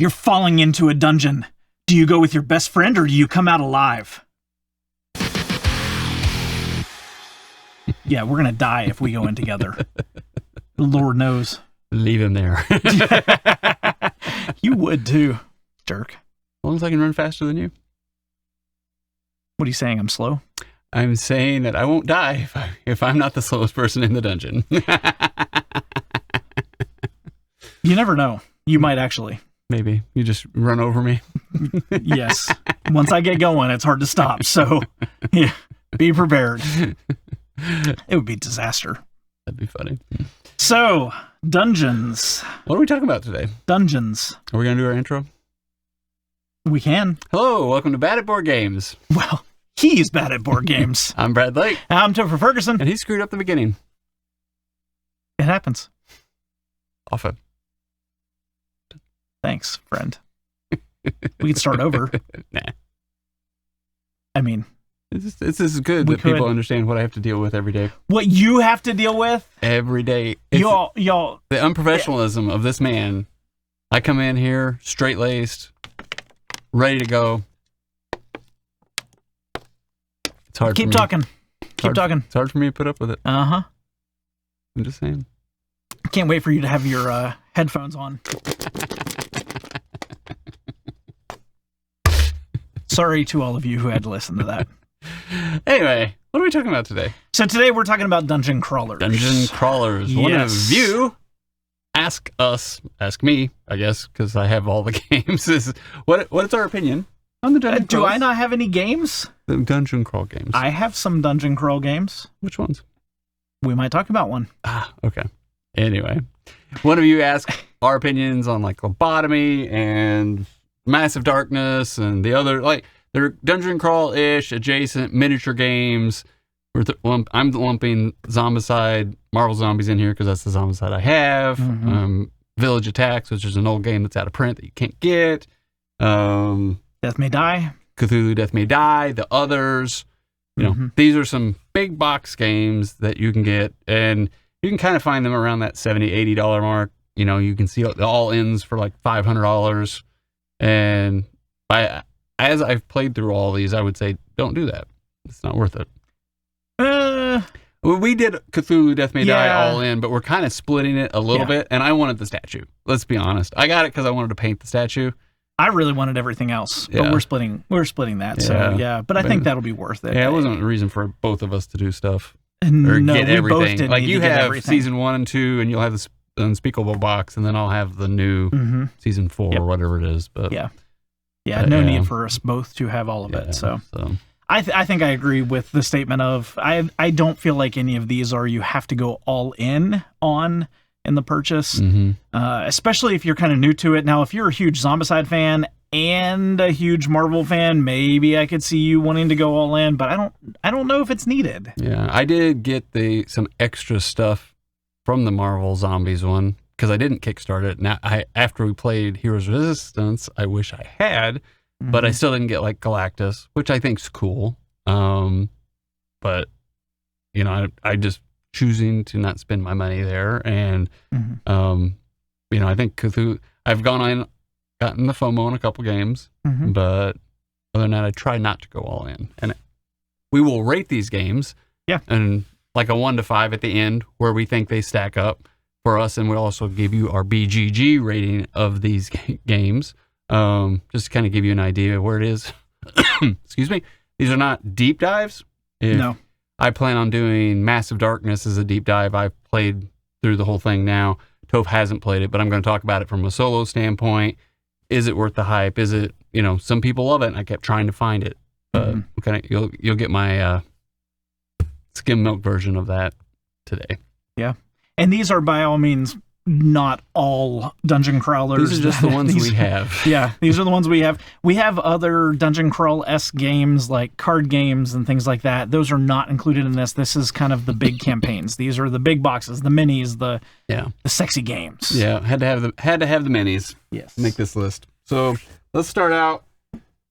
You're falling into a dungeon. Do you go with your best friend or do you come out alive? Yeah, we're going to die if we go in together. Lord knows. Leave him there. You would too, jerk. As long as I can run faster than you. What are you saying? I'm slow? I'm saying that I won't die if I'm not the slowest person in the dungeon. You never know. You might actually. Maybe. You just run over me. Yes. Once I get going, it's hard to stop. So, yeah, be prepared. It would be disaster. That'd be funny. So, dungeons. What are we talking about today? Dungeons. Are we going to do our intro? We can. Hello, welcome to Bad at Board Games. Well, he's bad at board games. I'm Brad Lake. I'm Topher Ferguson. And he screwed up the beginning. It happens. Often. Thanks, friend. We can start over. Nah. I mean, This is good that people understand what I have to deal with every day. What you have to deal with? Every day. Y'all. The unprofessionalism of this man. I come in here, straight-laced, ready to go. It's hard Keep for me. talking. Keep talking. It's hard for me to put up with it. Uh-huh. I'm just saying. Can't wait for you to have your headphones on. Sorry to all of you who had to listen to that. Anyway, what are we talking about today? So today we're talking about dungeon crawlers. Dungeon crawlers. Yes. One of you ask me, I guess, because I have all the games. What's our opinion on the dungeon Do crawls? I not have any games? The dungeon crawl games. I have some dungeon crawl games. Which ones? We might talk about one. Ah, okay. Anyway, one of you asked our opinions on like Lobotomy and Massive Darkness and the other, like, they're dungeon crawl-ish adjacent miniature games. I'm lumping Zombicide, Marvel Zombies in here because that's the Zombicide I have. Mm-hmm. Village Attacks, which is an old game that's out of print that you can't get. Death May Die. Cthulhu Death May Die, the others. You know, these are some big box games that you can get, and you can kind of find them around that $70, $80 mark. You know, you can see the all-ins for like $500. And as I've played through all these, I would say, don't do that. It's not worth it. We did Cthulhu Death May Die all in, but we're kind of splitting it a little bit, and I wanted the statue. Let's be honest. I got it because I wanted to paint the statue. I really wanted everything else, but we're splitting that. Yeah. So yeah, but I think that'll be worth it. Yeah, it wasn't a reason for both of us to do stuff or no, get we everything. both did Like need you to get have everything. season 1 and 2, and you'll have the Unspeakable box, and then I'll have the new season 4 or whatever it is. But no need for us both to have all of it. So. I think I agree with the statement of I don't feel like any of these are you have to go all in on in the purchase, especially if you're kind of new to it. Now, if you're a huge Zombicide fan and a huge Marvel fan, maybe I could see you wanting to go all in, but I don't know if it's needed. Yeah, I did get some extra stuff from the Marvel Zombies one because I didn't kickstart it. Now, after we played Heroes Resistance, I wish I had. But I still didn't get like Galactus, which I think's cool. But you know, I just choosing to not spend my money there, and you know, I think Cthulhu. I've gotten the FOMO in a couple games, but other than that, I try not to go all in. And we will rate these games, and like a 1 to 5 at the end, where we think they stack up for us, and we'll also give you our BGG rating of these games. Just to kind of give you an idea where it is. Excuse me. These are not deep dives. No. I plan on doing Massive Darkness as a deep dive. I've played through the whole thing now. Toph hasn't played it, but I'm going to talk about it from a solo standpoint. Is it worth the hype? Is it, you know, some people love it, and I kept trying to find it. You'll get my skim milk version of that today. Yeah. And these are by all means not all dungeon crawlers. These are just the ones we have. Yeah, these are the ones we have. We have other dungeon crawl-esque games like card games and things like that. Those are not included in this. This is kind of the big campaigns. These are the big boxes, the minis, the sexy games. Yeah, had to have the minis. Yes. Make this list. So let's start out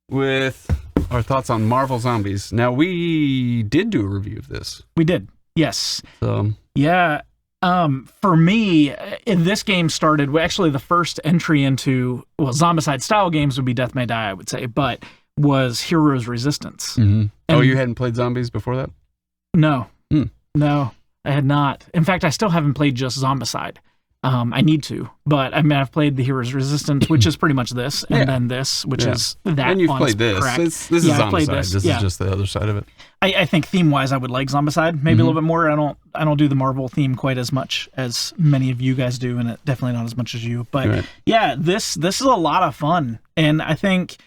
with our thoughts on Marvel Zombies. Now, we did do a review of this. We did. Yes. So yeah. For me, this game started, actually the first entry into, well, Zombicide style games would be Death May Die, I would say, but was Heroes Resistance. Mm-hmm. Oh, you hadn't played zombies before that? No. No, I had not. In fact, I still haven't played just Zombicide. I need to, but I mean, I've played the Heroes Resistance, which is pretty much this, and then this, which is that. And you've played this. This is Zombicide. This is just the other side of it. I think theme-wise, I would like Zombicide maybe a little bit more. I don't do the Marvel theme quite as much as many of you guys do, and definitely not as much as you. But yeah, this is a lot of fun, and I think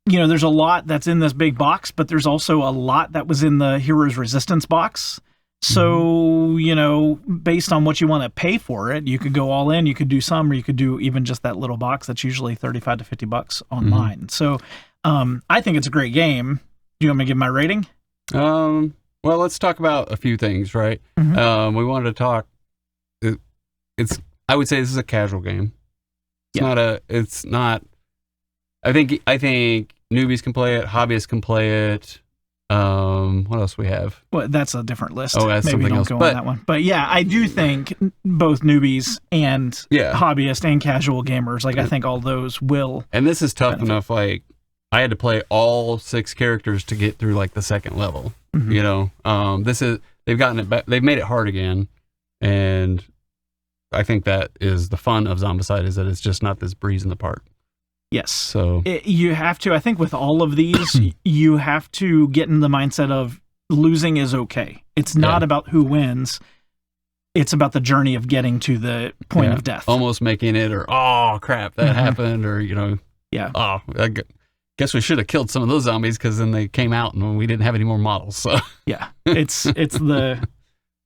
there's a lot that's in this big box, but there's also a lot that was in the Heroes Resistance box. So, based on what you want to pay for it, you could go all in, you could do some, or you could do even just that little box that's usually $35 to $50 online. So, I think it's a great game. Do you want me to give my rating? Well, let's talk about a few things, right? We wanted to talk, I would say this is a casual game. It's not, I think newbies can play it, hobbyists can play it. What else we have? Well, that's a different list. Oh, that's Maybe something don't else. go on that one. But yeah, I do think both newbies and hobbyists and casual gamers, I think all those will. And this is tough enough. Like, I had to play all 6 characters to get through like the second level. This is they've gotten it back. They've made it hard again, and I think that is the fun of Zombicide, is that it's just not this breeze in the park. Yes. So you have to, I think with all of these, you have to get in the mindset of losing is okay. It's not about who wins. It's about the journey of getting to the point of death. Almost making it, or, oh, crap, that happened, or, oh, I guess we should have killed some of those zombies because then they came out and we didn't have any more models. So yeah, it's the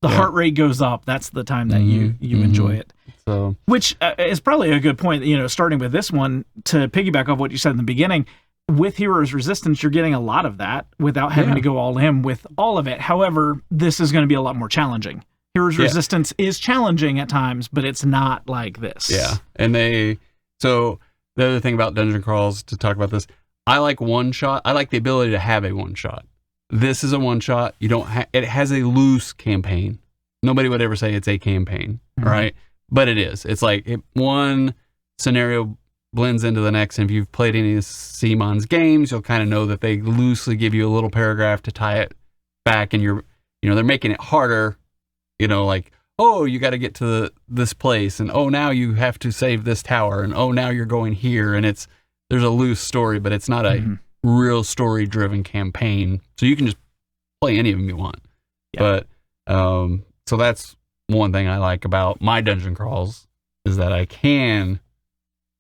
heart rate goes up. That's the time that you enjoy it. So, which is probably a good point, starting with this one, to piggyback off what you said in the beginning. With Heroes Resistance, you're getting a lot of that without having to go all in with all of it. However, this is going to be a lot more challenging. Heroes Resistance is challenging at times, but it's not like this. Yeah. And so the other thing about dungeon crawls, to talk about this, I like one shot. I like the ability to have a one shot. This is a one shot. You don't it has a loose campaign. Nobody would ever say it's a campaign, right? But it is. It's like one scenario blends into the next. And if you've played any of Simon's games, you'll kind of know that they loosely give you a little paragraph to tie it back. And they're making it harder, like, oh, you got to get to this place. And, oh, now you have to save this tower. And, oh, now you're going here. And there's a loose story, but it's not a real story driven campaign. So you can just play any of them you want. Yeah. But, so that's one thing I like about my dungeon crawls, is that I can,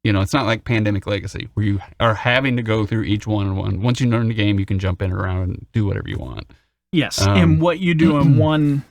it's not like Pandemic Legacy where you are having to go through each one. Once you learn the game, you can jump in around and do whatever you want. Yes, and what you do in one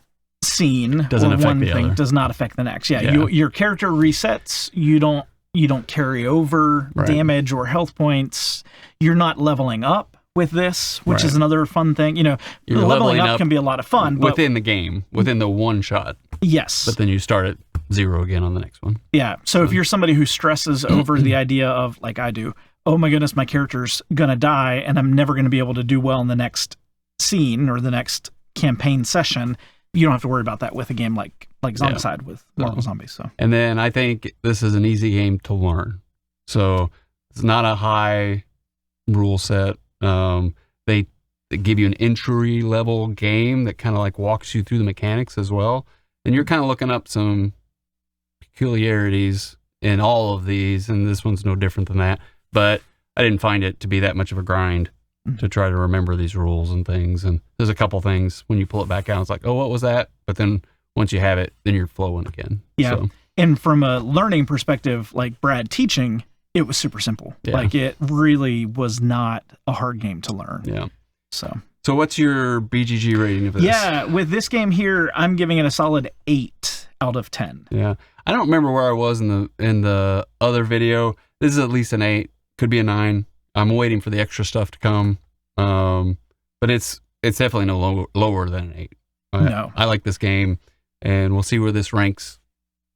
scene doesn't affect one the thing other. Does not affect the next. Your character resets. You don't carry over damage or health points. You're not leveling up with this, which is another fun thing. You're leveling up can be a lot of fun within the game, within the one shot. Yes, but then you start at 0 again on the next one. Yeah. So if you're somebody who stresses over the idea of, like I do, oh my goodness, my character's gonna die and I'm never gonna be able to do well in the next scene or the next campaign session, you don't have to worry about that with a game like Zombicide with Marvel Zombies. So. And then I think this is an easy game to learn. So it's not a high rule set. They give you an entry level game that kind of like walks you through the mechanics as well. And you're kind of looking up some peculiarities in all of these, and this one's no different than that. But I didn't find it to be that much of a grind to try to remember these rules and things. And there's a couple things when you pull it back out, it's like, oh, what was that? But then once you have it, then you're flowing again. Yeah. So. And from a learning perspective, like Brad teaching, it was super simple. Yeah. Like it really was not a hard game to learn. Yeah. So what's your BGG rating of this? Yeah, with this game here, I'm giving it a solid 8 out of 10. Yeah. I don't remember where I was in the other video. This is at least an 8. Could be a 9. I'm waiting for the extra stuff to come. But it's definitely no lower than an 8. No. I like this game, and we'll see where this ranks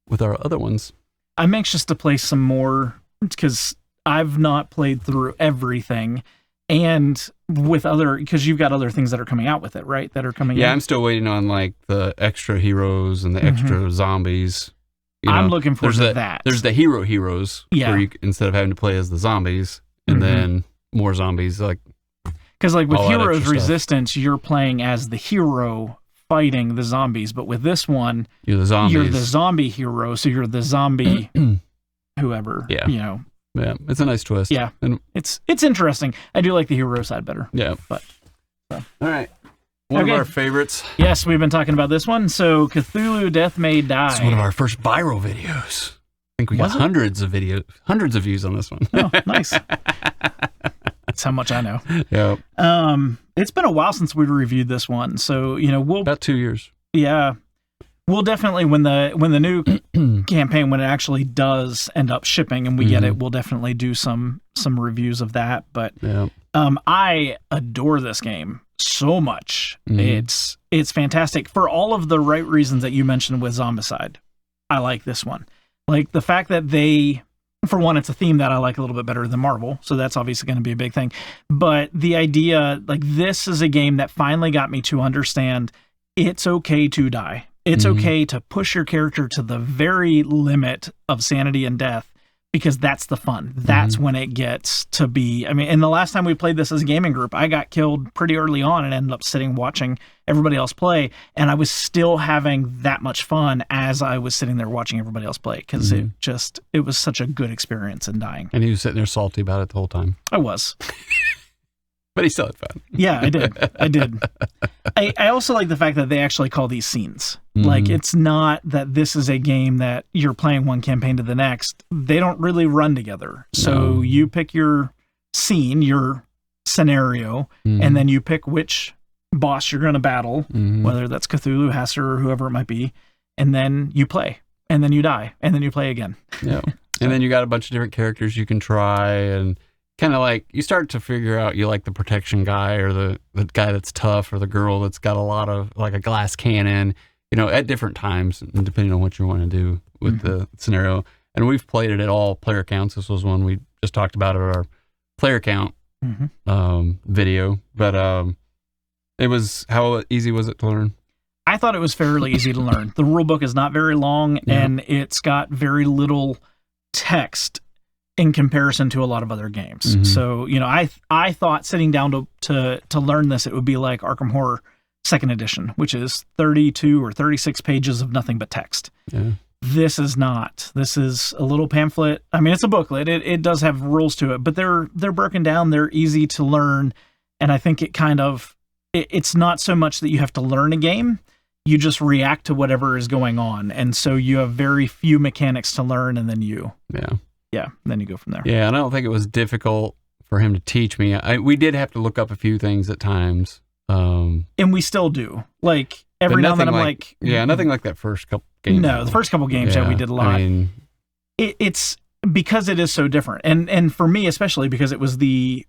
with our other ones. I'm anxious to play some more because I've not played through everything. and with other, because you've got other things that are coming out with it, right? That are coming. Yeah, in. I'm still waiting on like the extra heroes and the extra zombies. I'm looking forward to that. There's the heroes, where you, instead of having to play as the zombies, and then more zombies, like. Because like with Heroes Resistance, you're playing as the hero fighting the zombies, but with this one, you're the zombies. You're the zombie hero, so you're the zombie whoever. Yeah. You know. Yeah, it's a nice twist. Yeah, and it's interesting. I do like the hero side better. Yeah. But all right. One of our favorites. Yes, we've been talking about this one. So Cthulhu Death May Die. It's one of our first viral videos. I think we got hundreds of views on this one. Oh, nice. That's how much I know. Yeah. It's been a while since we reviewed this one, so we'll about 2 years. Yeah. We'll definitely, when the new campaign, when it actually does end up shipping and we get it, we'll definitely do some reviews of that. But I adore this game so much. It's fantastic for all of the right reasons that you mentioned with Zombicide. I like this one. Like the fact that for one, it's a theme that I like a little bit better than Marvel, so that's obviously going to be a big thing. But the idea, like this is a game that finally got me to understand it's okay to die. It's okay to push your character to the very limit of sanity and death, because that's the fun. That's when it gets to be. I mean, and the last time we played this as a gaming group, I got killed pretty early on and ended up sitting watching everybody else play, and I was still having that much fun as I was sitting there watching everybody else play, because it was such a good experience in dying. And he was sitting there salty about it the whole time. I was. But he still had fun. Yeah, I did. I also like the fact that they actually call these scenes. Like, it's not that this is a game that you're playing one campaign to the next. They don't really run together. So you pick your scene, your scenario, and then you pick which boss you're going to battle, whether that's Cthulhu, Hasser, or whoever it might be, and then you play, and then you die, and then you play again. Yeah. And then you got a bunch of different characters you can try, and kind of like you start to figure out you like the protection guy, or the guy that's tough, or the girl that's got a lot of like a glass cannon, at different times, depending on what you want to do with the scenario. And we've played it at all player counts. This was one we just talked about at our player count video. But how easy was it to learn? I thought it was fairly easy to learn. The rule book is not very long, and it's got very little text in comparison to a lot of other games. So, I thought sitting down to learn this, it would be like Arkham Horror 2nd edition, which is 32 or 36 pages of nothing but text. Yeah. This is not. This is a little pamphlet. I mean, it's a booklet. It does have rules to it, but they're broken down. They're easy to learn. And I think it's not so much that you have to learn a game. You just react to whatever is going on. And so you have very few mechanics to learn, and then then you go from there. Yeah, and I don't think it was difficult for him to teach me. We did have to look up a few things at times. And we still do. Like, every now and then I'm like... Yeah, nothing like that first couple games. No, the first couple games, we did a lot. I mean, it's because it is so different. And for me, especially because it was the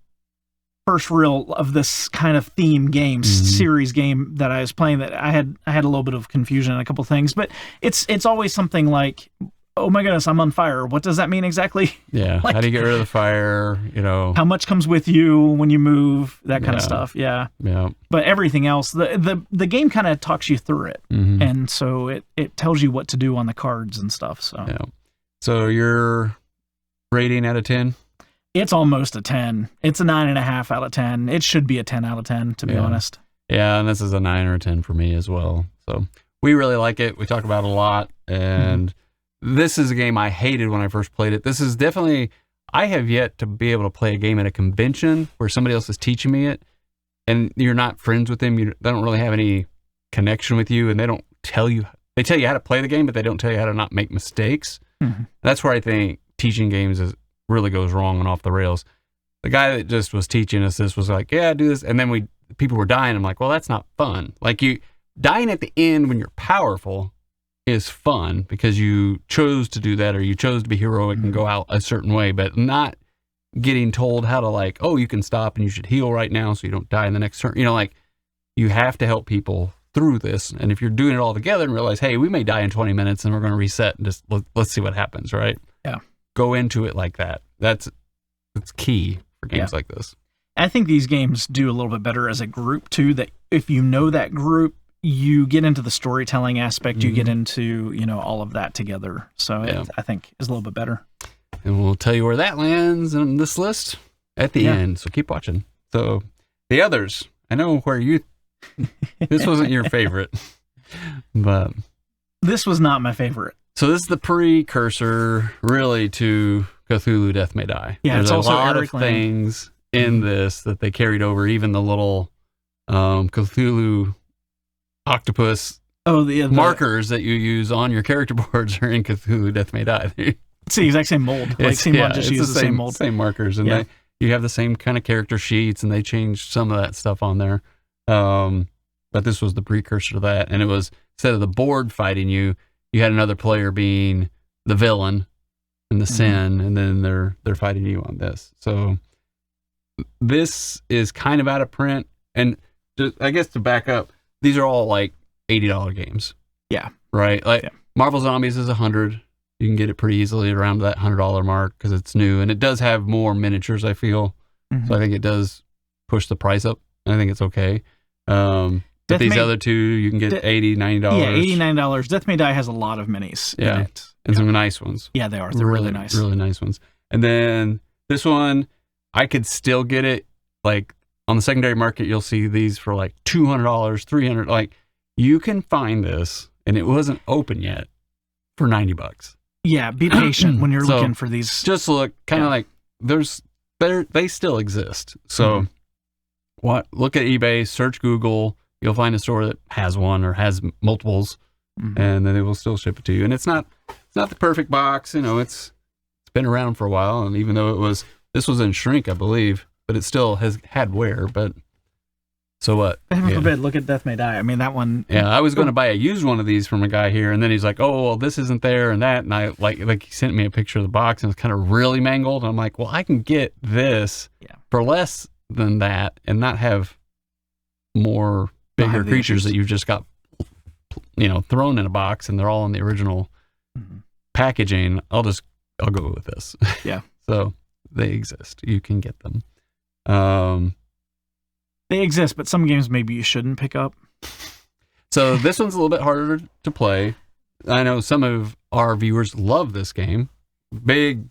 first reel of this kind of theme game, series game that I was playing, that I had a little bit of confusion in a couple things. But it's always something like... Oh my goodness, I'm on fire. What does that mean exactly? Yeah. How do you get rid of the fire? How much comes with you when you move? That kind of stuff. Yeah. Yeah. But everything else, the game kind of talks you through it, and so it tells you what to do on the cards and stuff. So. Yeah. So your rating out of 10? It's almost a 10. It's a 9.5 out of 10. It should be a 10 out of 10, to be honest. Yeah, and this is a 9 or a 10 for me as well. So we really like it. We talk about it a lot, and. This is a game I hated when I first played it. This is definitely, I have yet to be able to play a game at a convention where somebody else is teaching me it, and you're not friends with them. They don't really have any connection with you, and they don't tell you, they tell you how to play the game, but they don't tell you how to not make mistakes. That's where I think teaching games really goes wrong and off the rails. The guy that just was teaching us this was like, yeah, do this. And then people were dying. I'm like, well, that's not fun. Like, dying at the end when you're powerful is fun because you chose to do that, or you chose to be heroic and go out a certain way, but not getting told how to, like, oh, you can stop and you should heal right now so you don't die in the next turn. Like, you have to help people through this. And if you're doing it all together and realize, hey, we may die in 20 minutes and we're going to reset and just let's see what happens, right? Yeah. Go into it like that. It's key for games like this. I think these games do a little bit better as a group too, that if you know that group, you get into the storytelling aspect, you get into, all of that together. So I think is a little bit better. And we'll tell you where that lands on this list at the end. So keep watching. So the others, I know where this wasn't your favorite, but this was not my favorite. So this is the precursor really to Cthulhu Death May Die. Yeah, there's it's also a lot Eric of things in this that they carried over, even the little Cthulhu octopus markers that you use on your character boards are in Cthulhu Death May Die. It's the exact same mold. CMON just uses the same mold. Same markers. And you have the same kind of character sheets, and they changed some of that stuff on there. But this was the precursor to that. And it was, instead of the board fighting you, you had another player being the villain and the sin, and then they're fighting you on this. So this is kind of out of print. And I guess to back up, these are all like $80 games. Yeah. Right? Marvel Zombies is $100. You can get it pretty easily around that $100 mark because it's new, and it does have more miniatures, I feel. So I think it does push the price up, and I think it's okay. But these other two, you can get $80, $90. Yeah, $89. Death May Die has a lot of minis in it. And some nice ones. Yeah, they are. They're really nice. Really nice ones. And then this one, I could still get it. Like, on the secondary market, you'll see these for like $200, $300. Like, you can find this, and it wasn't open yet, for $90. Yeah, be patient when you're looking for these. Just look, kind of like, they still exist. So, look at eBay, search Google. You'll find a store that has one or has multiples, and then they will still ship it to you. And it's not the perfect box. It's been around for a while, and even though this was in shrink, I believe, but it still has had wear. But so what? Heaven forbid, look at Death May Die. I mean, that one. Yeah, I was going to buy a used one of these from a guy here, and then he's like, "Oh, well, this isn't there and that," and I like he sent me a picture of the box, and it's kind of really mangled. And I'm like, "Well, I can get this for less than that, and not have more bigger creatures that you've just got, thrown in a box, and they're all in the original packaging. I'll go with this." Yeah. So they exist. You can get them. They exist, but some games maybe you shouldn't pick up. So this one's a little bit harder to play. I know some of our viewers love this game. Big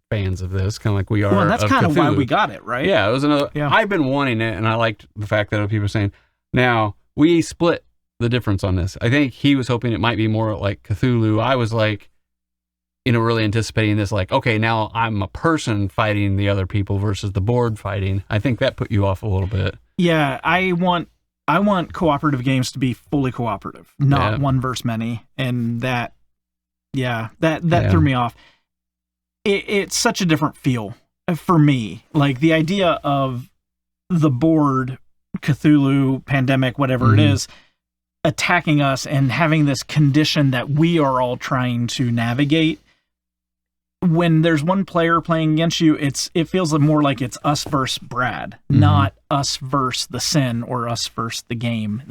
fans of this, kind of like we are. Well, that's kind of why we got it, right? Yeah, it was another. Yeah. I've been wanting it, and I liked the fact that other people were saying. Now, we split the difference on this. I think he was hoping it might be more like Cthulhu. I was like, really anticipating this, like, okay, now I'm a person fighting the other people versus the board fighting. I think that put you off a little bit. Yeah, I want cooperative games to be fully cooperative, not one versus many, and that threw me off. It's such a different feel for me. Like the idea of the board, Cthulhu, pandemic, whatever it is, attacking us and having this condition that we are all trying to navigate. When there's one player playing against you, it feels more like it's us versus Brad, not us versus the sin or us versus the game.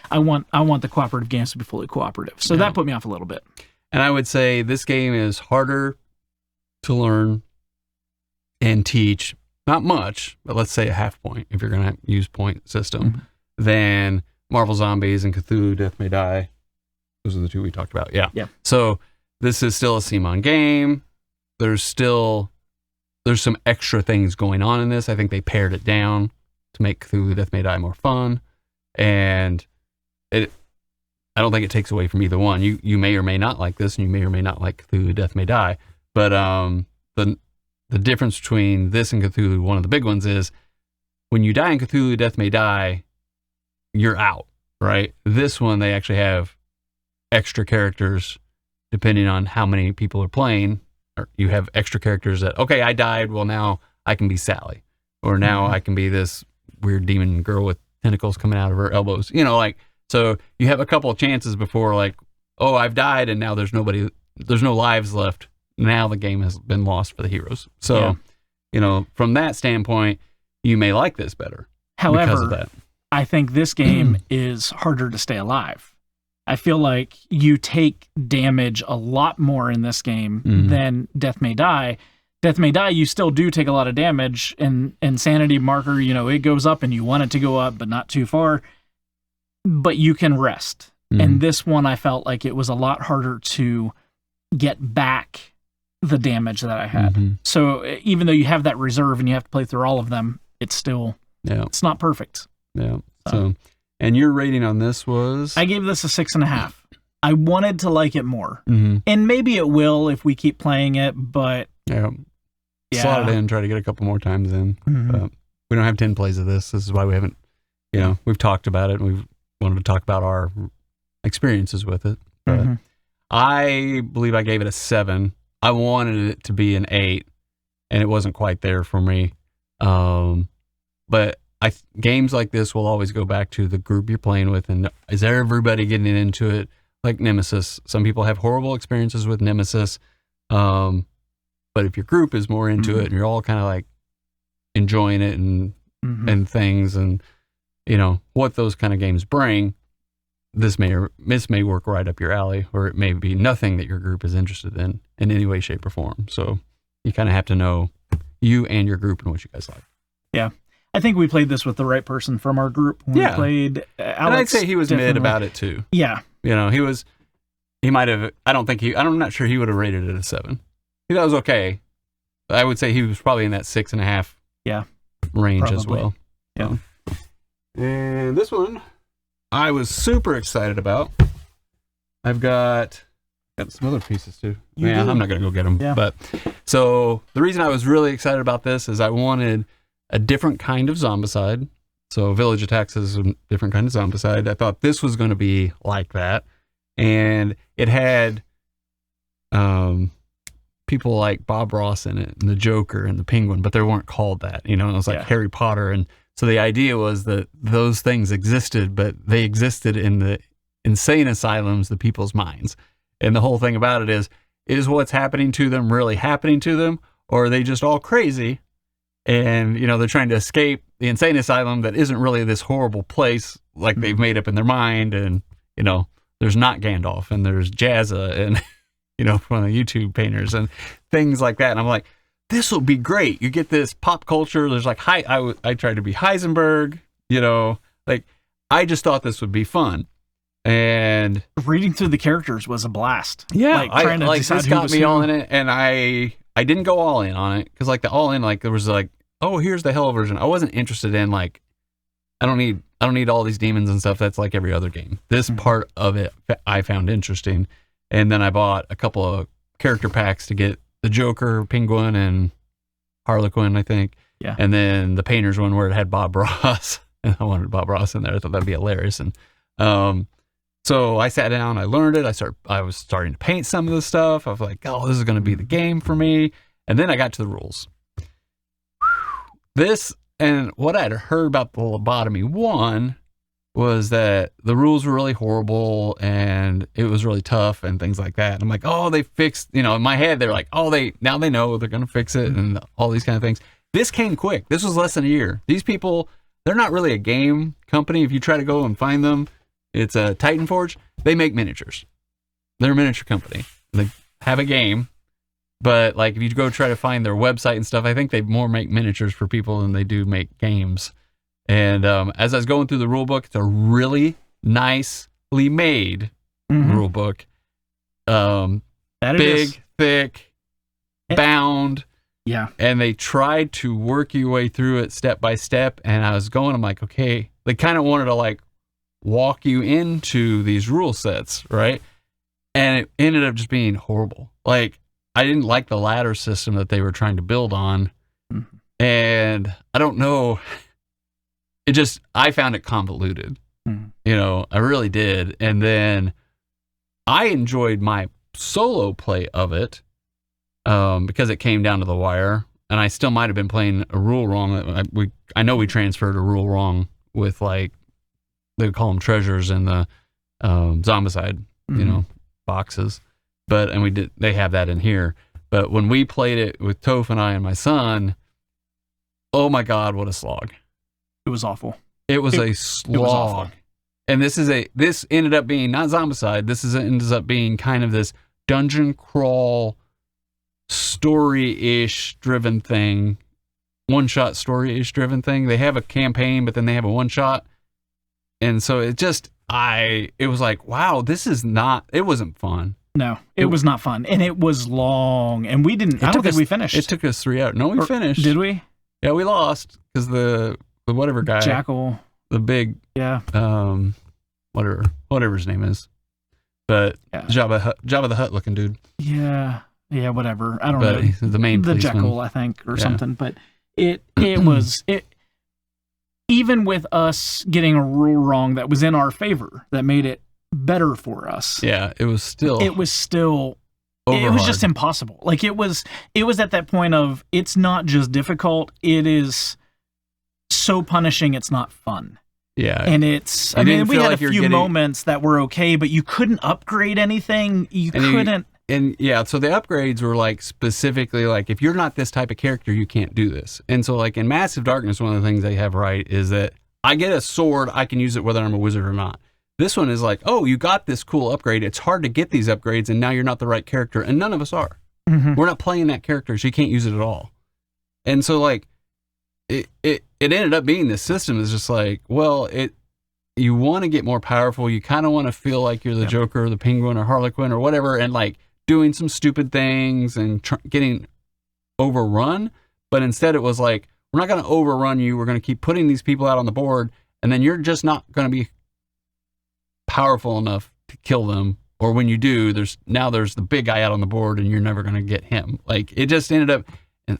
I want the cooperative games to be fully cooperative. So that put me off a little bit. And I would say this game is harder to learn and teach, not much, but let's say a half point if you're going to use point system, than Marvel Zombies and Cthulhu Death May Die. Those are the two we talked about. Yeah. So this is still a CMON game. There's some extra things going on in this. I think they pared it down to make Cthulhu Death May Die more fun. And I don't think it takes away from either one. You may or may not like this, and you may or may not like Cthulhu Death May Die. But the difference between this and Cthulhu, one of the big ones, is when you die in Cthulhu Death May Die, you're out, right? This one, they actually have extra characters depending on how many people are playing. Or you have extra characters that, okay, I died, well, now I can be Sally. Or now I can be this weird demon girl with tentacles coming out of her elbows. So you have a couple of chances before, like, oh, I've died, and now there's no lives left. Now the game has been lost for the heroes. So, from that standpoint, you may like this better. However, because of that. I think this game is harder to stay alive. I feel like you take damage a lot more in this game than Death May Die. Death May Die, you still do take a lot of damage, and sanity marker, it goes up and you want it to go up, but not too far. But you can rest. Mm-hmm. And this one, I felt like it was a lot harder to get back the damage that I had. Mm-hmm. So even though you have that reserve and you have to play through all of them, it's still, it's not perfect. Yeah. So, and your rating on this was? I gave this a 6.5. I wanted to like it more. Mm-hmm. And maybe it will if we keep playing it, but... Yeah. Slot it in, try to get a couple more times in. Mm-hmm. But we don't have 10 plays of this. This is why we haven't, we've talked about it, and we've wanted to talk about our experiences with it. But I believe I gave it a 7. I wanted it to be an 8, and it wasn't quite there for me. But games like this will always go back to the group you're playing with, and is everybody getting into it? Like Nemesis. Some people have horrible experiences with Nemesis. But if your group is more into it and you're all kind of like enjoying it and things and, what those kind of games bring, this may work right up your alley, or it may be nothing that your group is interested in any way, shape, or form. So you kind of have to know you and your group and what you guys like. Yeah. I think we played this with the right person from our group. When we played Alex. And I'd say he was mid about it too. Yeah. He might have, I'm not sure he would have rated it a 7. That was okay. I would say he was probably in that 6.5 range probably. As well. Yeah. And this one I was super excited about. I've got some other pieces too. I'm not going to go get them. Yeah. But so the reason I was really excited about this is I wanted a different kind of zombicide. So Village Attacks is a different kind of zombicide. I thought this was going to be like that. And it had people like Bob Ross in it, and the Joker and the Penguin, but they weren't called that. It was like Harry Potter. And so the idea was that those things existed, but they existed in the insane asylums, the people's minds. And the whole thing about it is what's happening to them really happening to them, or are they just all crazy? And, they're trying to escape the insane asylum that isn't really this horrible place like they've made up in their mind. And, there's not Gandalf, and there's Jazza, and, one of the YouTube painters and things like that. And I'm like, this will be great. You get this pop culture. There's like, I tried to be Heisenberg, I just thought this would be fun. And reading through the characters was a blast. Yeah. This got me all in it. And I didn't go all in on it. Cause the all in, there was oh, here's the hell version. I wasn't interested in I don't need all these demons and stuff. That's like every other game. This part of it I found interesting. And then I bought a couple of character packs to get the Joker, Penguin, and Harlequin, I think. Yeah. And then the Painters one where it had Bob Ross. And I wanted Bob Ross in there. I thought that'd be hilarious. And so I sat down, I learned it. I was starting to paint some of the stuff. I was like, oh, this is going to be the game for me. And then I got to the rules. This, and what I'd heard about the Lobotomy 1 was that the rules were really horrible and it was really tough and things like that. And I'm like, oh, they fixed, in my head, they're like, oh, now they know they're going to fix it and all these kind of things. This came quick. This was less than a year. These people, they're not really a game company. If you try to go and find them, it's a Titan Forge. They make miniatures. They're a miniature company. They have a game, but if you go try to find their website and stuff, I think they more make miniatures for people than they do make games. And as I was going through the rule book, it's a really nicely made rule book. Big, thick, bound. Yeah. And they tried to work your way through it step by step. And I was going, I'm like, okay, they kind of wanted to walk you into these rule sets, right? And it ended up just being horrible. I didn't like the ladder system that they were trying to build on. Mm-hmm. And I don't know. I found it convoluted. I really did. And then I enjoyed my solo play of it because it came down to the wire. And I still might have been playing a rule wrong. I know we transferred a rule wrong with they call them treasures in the zombicide, boxes. And they have that in here. But when we played it with Toph and I and my son, oh my God, what a slog. It was awful. It was a slog. It was awful. And this ended up being not zombicide. Ends up being kind of this dungeon crawl story-ish driven thing, one-shot story-ish driven thing. They have a campaign, but then they have a one-shot. And so it was like, wow, it wasn't fun. No, it was not fun. And it was long. And I don't think we finished. It took us 3 hours. No, we finished. Did we? Yeah, we lost because the whatever guy. Jackal. The big, whatever his name is. But Jabba the Hutt looking dude. Yeah, whatever. I don't know. He's the main policeman. Jackal, I think, or something. But it was even with us getting a rule wrong that was in our favor, that made it better for us. Yeah, it was still it was just impossible. Like it was at that point of, it's not just difficult, it is so punishing it's not fun. Yeah. And we had a few moments that were okay, but you couldn't upgrade anything. So the upgrades were like specifically like, if you're not this type of character, you can't do this. And so like in Massive Darkness, one of the things they have right is that I get a sword, I can use it whether I'm a wizard or not. This one is like, oh, you got this cool upgrade. It's hard to get these upgrades, and now you're not the right character, and none of us are. Mm-hmm. We're not playing that character, so you can't use it at all. And so like, it ended up being this system is just like, well, you want to get more powerful. You kind of want to feel like you're the Joker or the Penguin or Harlequin or whatever, and like doing some stupid things and getting overrun. But instead it was like, we're not going to overrun you. We're going to keep putting these people out on the board, and then you're just not going to be powerful enough to kill them. Or when you do, there's the big guy out on the board, and you're never going to get him. Like it just ended up in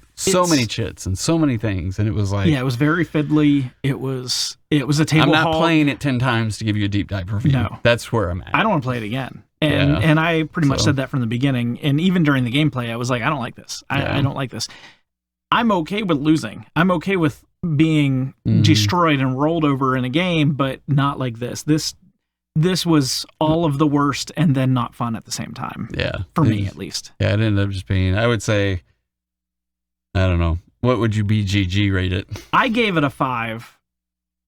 many chits and so many things, and it was like, it was very fiddly. It was a table. I'm not playing it 10 times to give you a deep dive review. No, that's where I'm at. I don't want to play it again. And I pretty much said that from the beginning. And even during the gameplay, I was like, I don't like this. I don't like this. I'm okay with losing. I'm okay with being destroyed and rolled over in a game, but not like this. This was all of the worst and then not fun at the same time. Yeah. For me, at least. Yeah, it ended up just being, I would say, I don't know. What would you BGG rate it? I gave it a 5.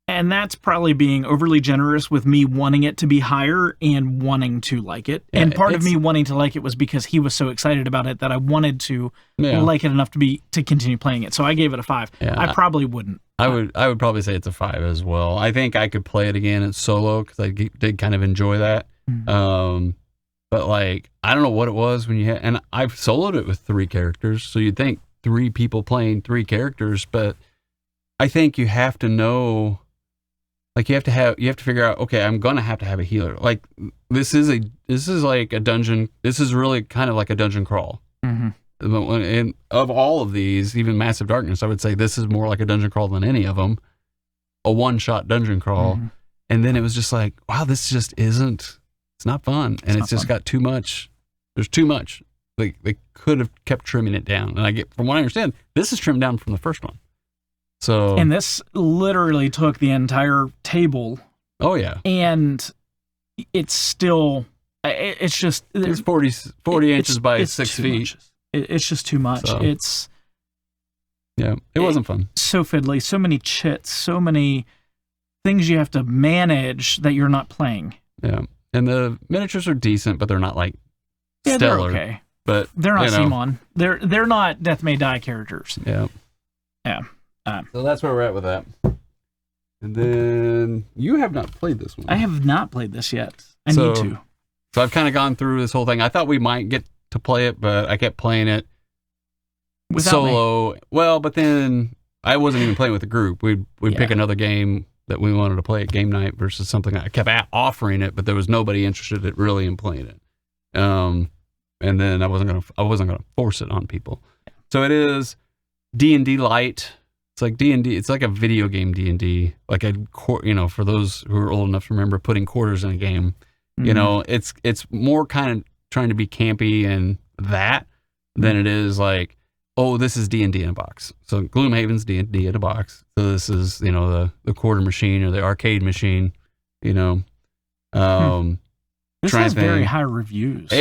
And that's probably being overly generous with me wanting it to be higher and wanting to like it. Yeah, and part of me wanting to like it was because he was so excited about it that I wanted to like it enough to continue playing it. So I gave it a 5. Yeah, I probably wouldn't. I would probably say it's a 5 as well. I think I could play it again in solo because I did kind of enjoy that. Mm-hmm. But like, I don't know what it was when you had, and I've soloed it with 3 characters. So you'd think 3 people playing 3 characters, but I think you have to know. Like you have to figure out, okay, I'm gonna have to have a healer. Like this is like a dungeon. This is really kind of like a dungeon crawl. Mm-hmm. And of all of these, even Massive Darkness, I would say this is more like a dungeon crawl than any of them. A one-shot dungeon crawl. Mm-hmm. And then it was just like, wow, this just isn't. It's not fun, and it's just got too much. There's too much. They could have kept trimming it down. And from what I understand, this is trimmed down from the first one. So, and this literally took the entire table. Oh yeah. And it's still, it's just, it's 40 inches by 6 feet. It's just too much. So, it wasn't fun. So fiddly, so many chits, so many things you have to manage that you're not playing. Yeah. And the miniatures are decent, but they're not like stellar. They're okay. But they're not Simon. They're not Death May Die characters. Yeah. Yeah. So that's where we're at with that. And then you have not played this one. I have not played this yet. I need to. So I've kind of gone through this whole thing. I thought we might get to play it, but I kept playing it without solo. Me. Well, but then I wasn't even playing with the group. We'd pick another game that we wanted to play at game night versus something. I kept offering it, but there was nobody interested in playing it. And then I wasn't gonna force it on people. So it is D&D Light. It's like D&D. It's like a video game D&D. Like for those who are old enough to remember putting quarters in a game. Mm-hmm. It's more kind of trying to be campy and that than it is like, oh, this is D&D in a box. So Gloomhaven's D&D in a box. So this is the quarter machine or the arcade machine. This has very high reviews.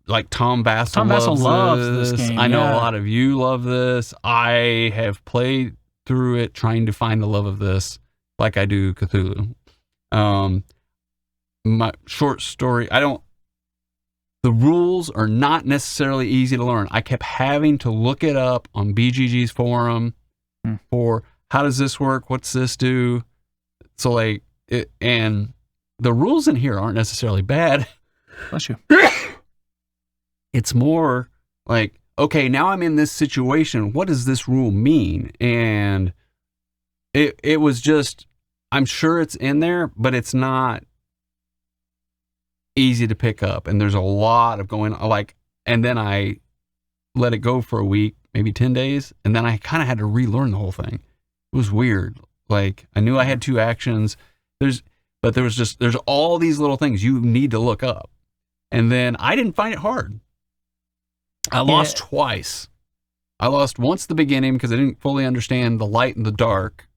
Like Tom Bassel loves this game. I know a lot of you love this. I have played through it trying to find the love of this, like I do Cthulhu. My short story, the rules are not necessarily easy to learn. I kept having to look it up on BGG's forum for how does this work? What's this do? So like, and the rules in here aren't necessarily bad. Bless you. It's more like, okay, now I'm in this situation. What does this rule mean? And it was just, I'm sure it's in there, but it's not easy to pick up. And there's a lot of going on, like, and then I let it go for a week, maybe 10 days. And then I kind of had to relearn the whole thing. It was weird. Like, I knew I had 2 actions. There's all these little things you need to look up. And then I didn't find it hard. I lost twice. I lost once at the beginning because I didn't fully understand the light and the dark.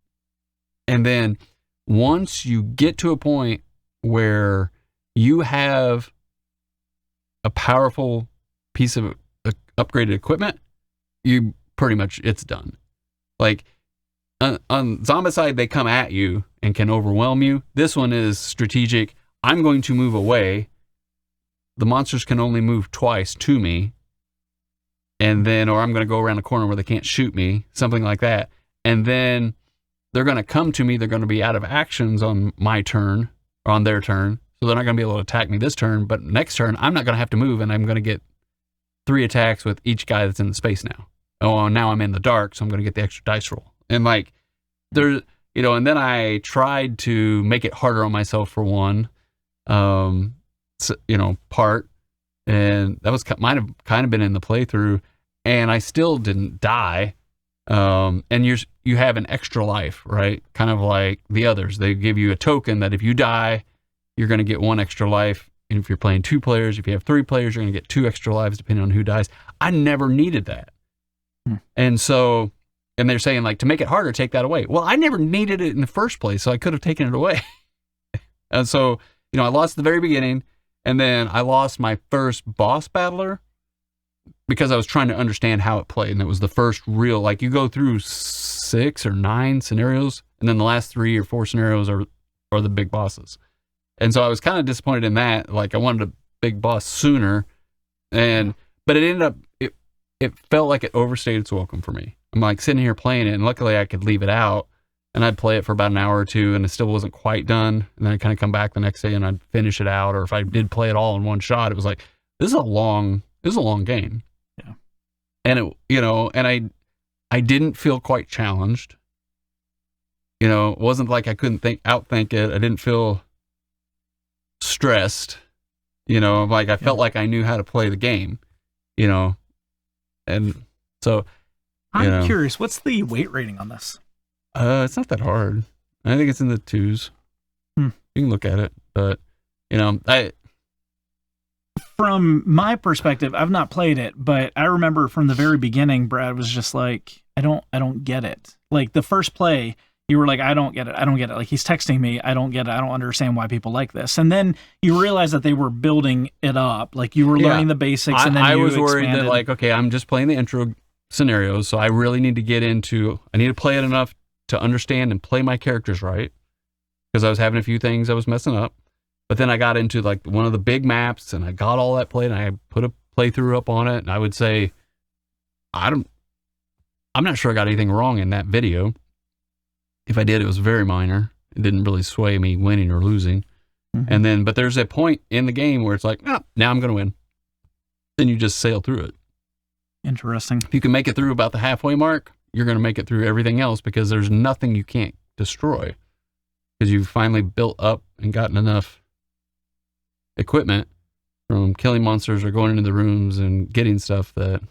And then once you get to a point where you have a powerful piece of upgraded equipment, you pretty much, it's done. Like on Zombicide, they come at you and can overwhelm you. This one is strategic. I'm going to move away. The monsters can only move twice to me. And then, or I'm going to go around the corner where they can't shoot me, something like that. And then they're going to come to me. They're going to be out of actions on my turn, or on their turn. So they're not going to be able to attack me this turn. But next turn, I'm not going to have to move, and I'm going to get 3 attacks with each guy that's in the space now. Oh, now I'm in the dark, so I'm going to get the extra dice roll. And like, there's, you know, and then I tried to make it harder on myself for one, part. And that was might have kind of been in the playthrough, and I still didn't die. And you have an extra life, right? Kind of like the others. They give you a token that if you die, you're going to get 1 extra life. And if you're playing 2 players, if you have 3 players, you're going to get 2 extra lives depending on who dies. I never needed that. And so, and they're saying like, to make it harder, take that away. Well, I never needed it in the first place, so I could have taken it away. And so, I lost at the very beginning. And then I lost my first boss battler because I was trying to understand how it played. And it was the first real, like you go through 6 or 9 scenarios, and then the last 3 or 4 scenarios are the big bosses. And so I was kind of disappointed in that. Like I wanted a big boss sooner. But it ended up, it felt like it overstayed its welcome for me. I'm like sitting here playing it, and luckily I could leave it out. And I'd play it for about an hour or 2, and it still wasn't quite done. And then I'd kind of come back the next day and I'd finish it out. Or if I did play it all in one shot, it was like, this is a long game. Yeah. And and I didn't feel quite challenged. It wasn't like I couldn't outthink it. I didn't feel stressed. Like I felt like I knew how to play the game. And so I'm curious, what's the weight rating on this? It's not that hard. I think it's in the 2s. You can look at it, but from my perspective, I've not played it, but I remember from the very beginning, Brad was just like, I don't get it. Like the first play, you were like, I don't get it. Like he's texting me, I don't get it. I don't understand why people like this. And then you realize that they were building it up. Like you were learning the basics, and then I you was worried expanded. that like, okay, I'm just playing the intro scenarios, so I really need to I need to play it enough to understand and play my characters right, because I was having a few things I was messing up. But then I got into like one of the big maps, and I got all that played, and I put a playthrough up on it, and I would say I'm not sure I got anything wrong in that video. If I did, it was very minor. It didn't really sway me winning or losing. And then, but there's a point in the game where it's like, now I'm going to win. Then you just sail through it. Interesting. If you can make it through about the halfway mark, you're going to make it through everything else, because there's nothing you can't destroy, because you've finally built up and gotten enough equipment from killing monsters or going into the rooms and getting stuff that,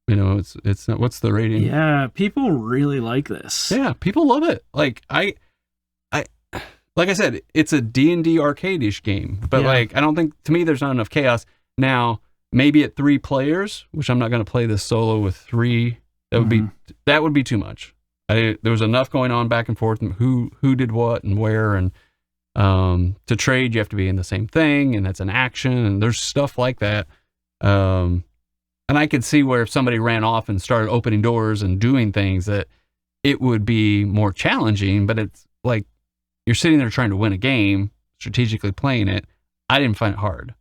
it's not, what's the rating? Yeah, people really like this. Yeah, people love it. Like like I said, it's a D&D arcade-ish game, but like, I don't think, to me, there's not enough chaos. Now, maybe at 3 players, which I'm not going to play this solo with 3. That would be too much. There was enough going on back and forth, and who did what and where, and to trade you have to be in the same thing, and that's an action, and there's stuff like that. And I could see where if somebody ran off and started opening doors and doing things, that it would be more challenging. But it's like you're sitting there trying to win a game, strategically playing it. I didn't find it hard.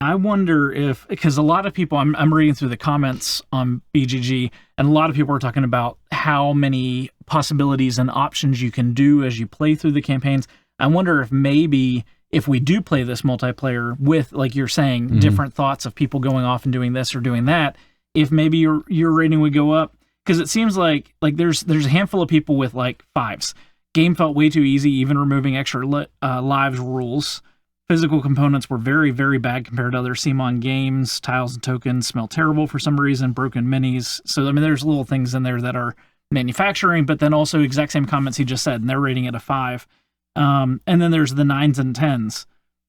I wonder if, because a lot of people, I'm reading through the comments on BGG, and a lot of people are talking about how many possibilities and options you can do as you play through the campaigns. I wonder if maybe if we do play this multiplayer with, like you're saying, different thoughts of people going off and doing this or doing that, if maybe your rating would go up. Because it seems like there's a handful of people with like 5s. Game felt way too easy, even removing extra lives rules. Physical components were very, very bad compared to other CMON games. Tiles and tokens smell terrible for some reason. Broken minis. So, I mean, there's little things in there that are manufacturing, but then also exact same comments he just said, and they're rating it a 5. And then there's the 9s and 10s.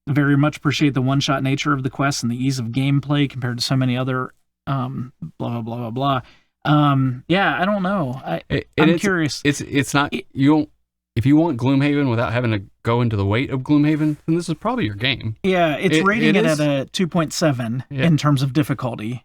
Very much appreciate the one-shot nature of the quest and the ease of gameplay compared to so many other blah, blah, blah, blah, blah. Yeah, I don't know. I'm curious. It's not, you don't, if you want Gloomhaven without having to go into the weight of Gloomhaven, then this is probably your game. Yeah, it's rating it at a 2.7 in terms of difficulty.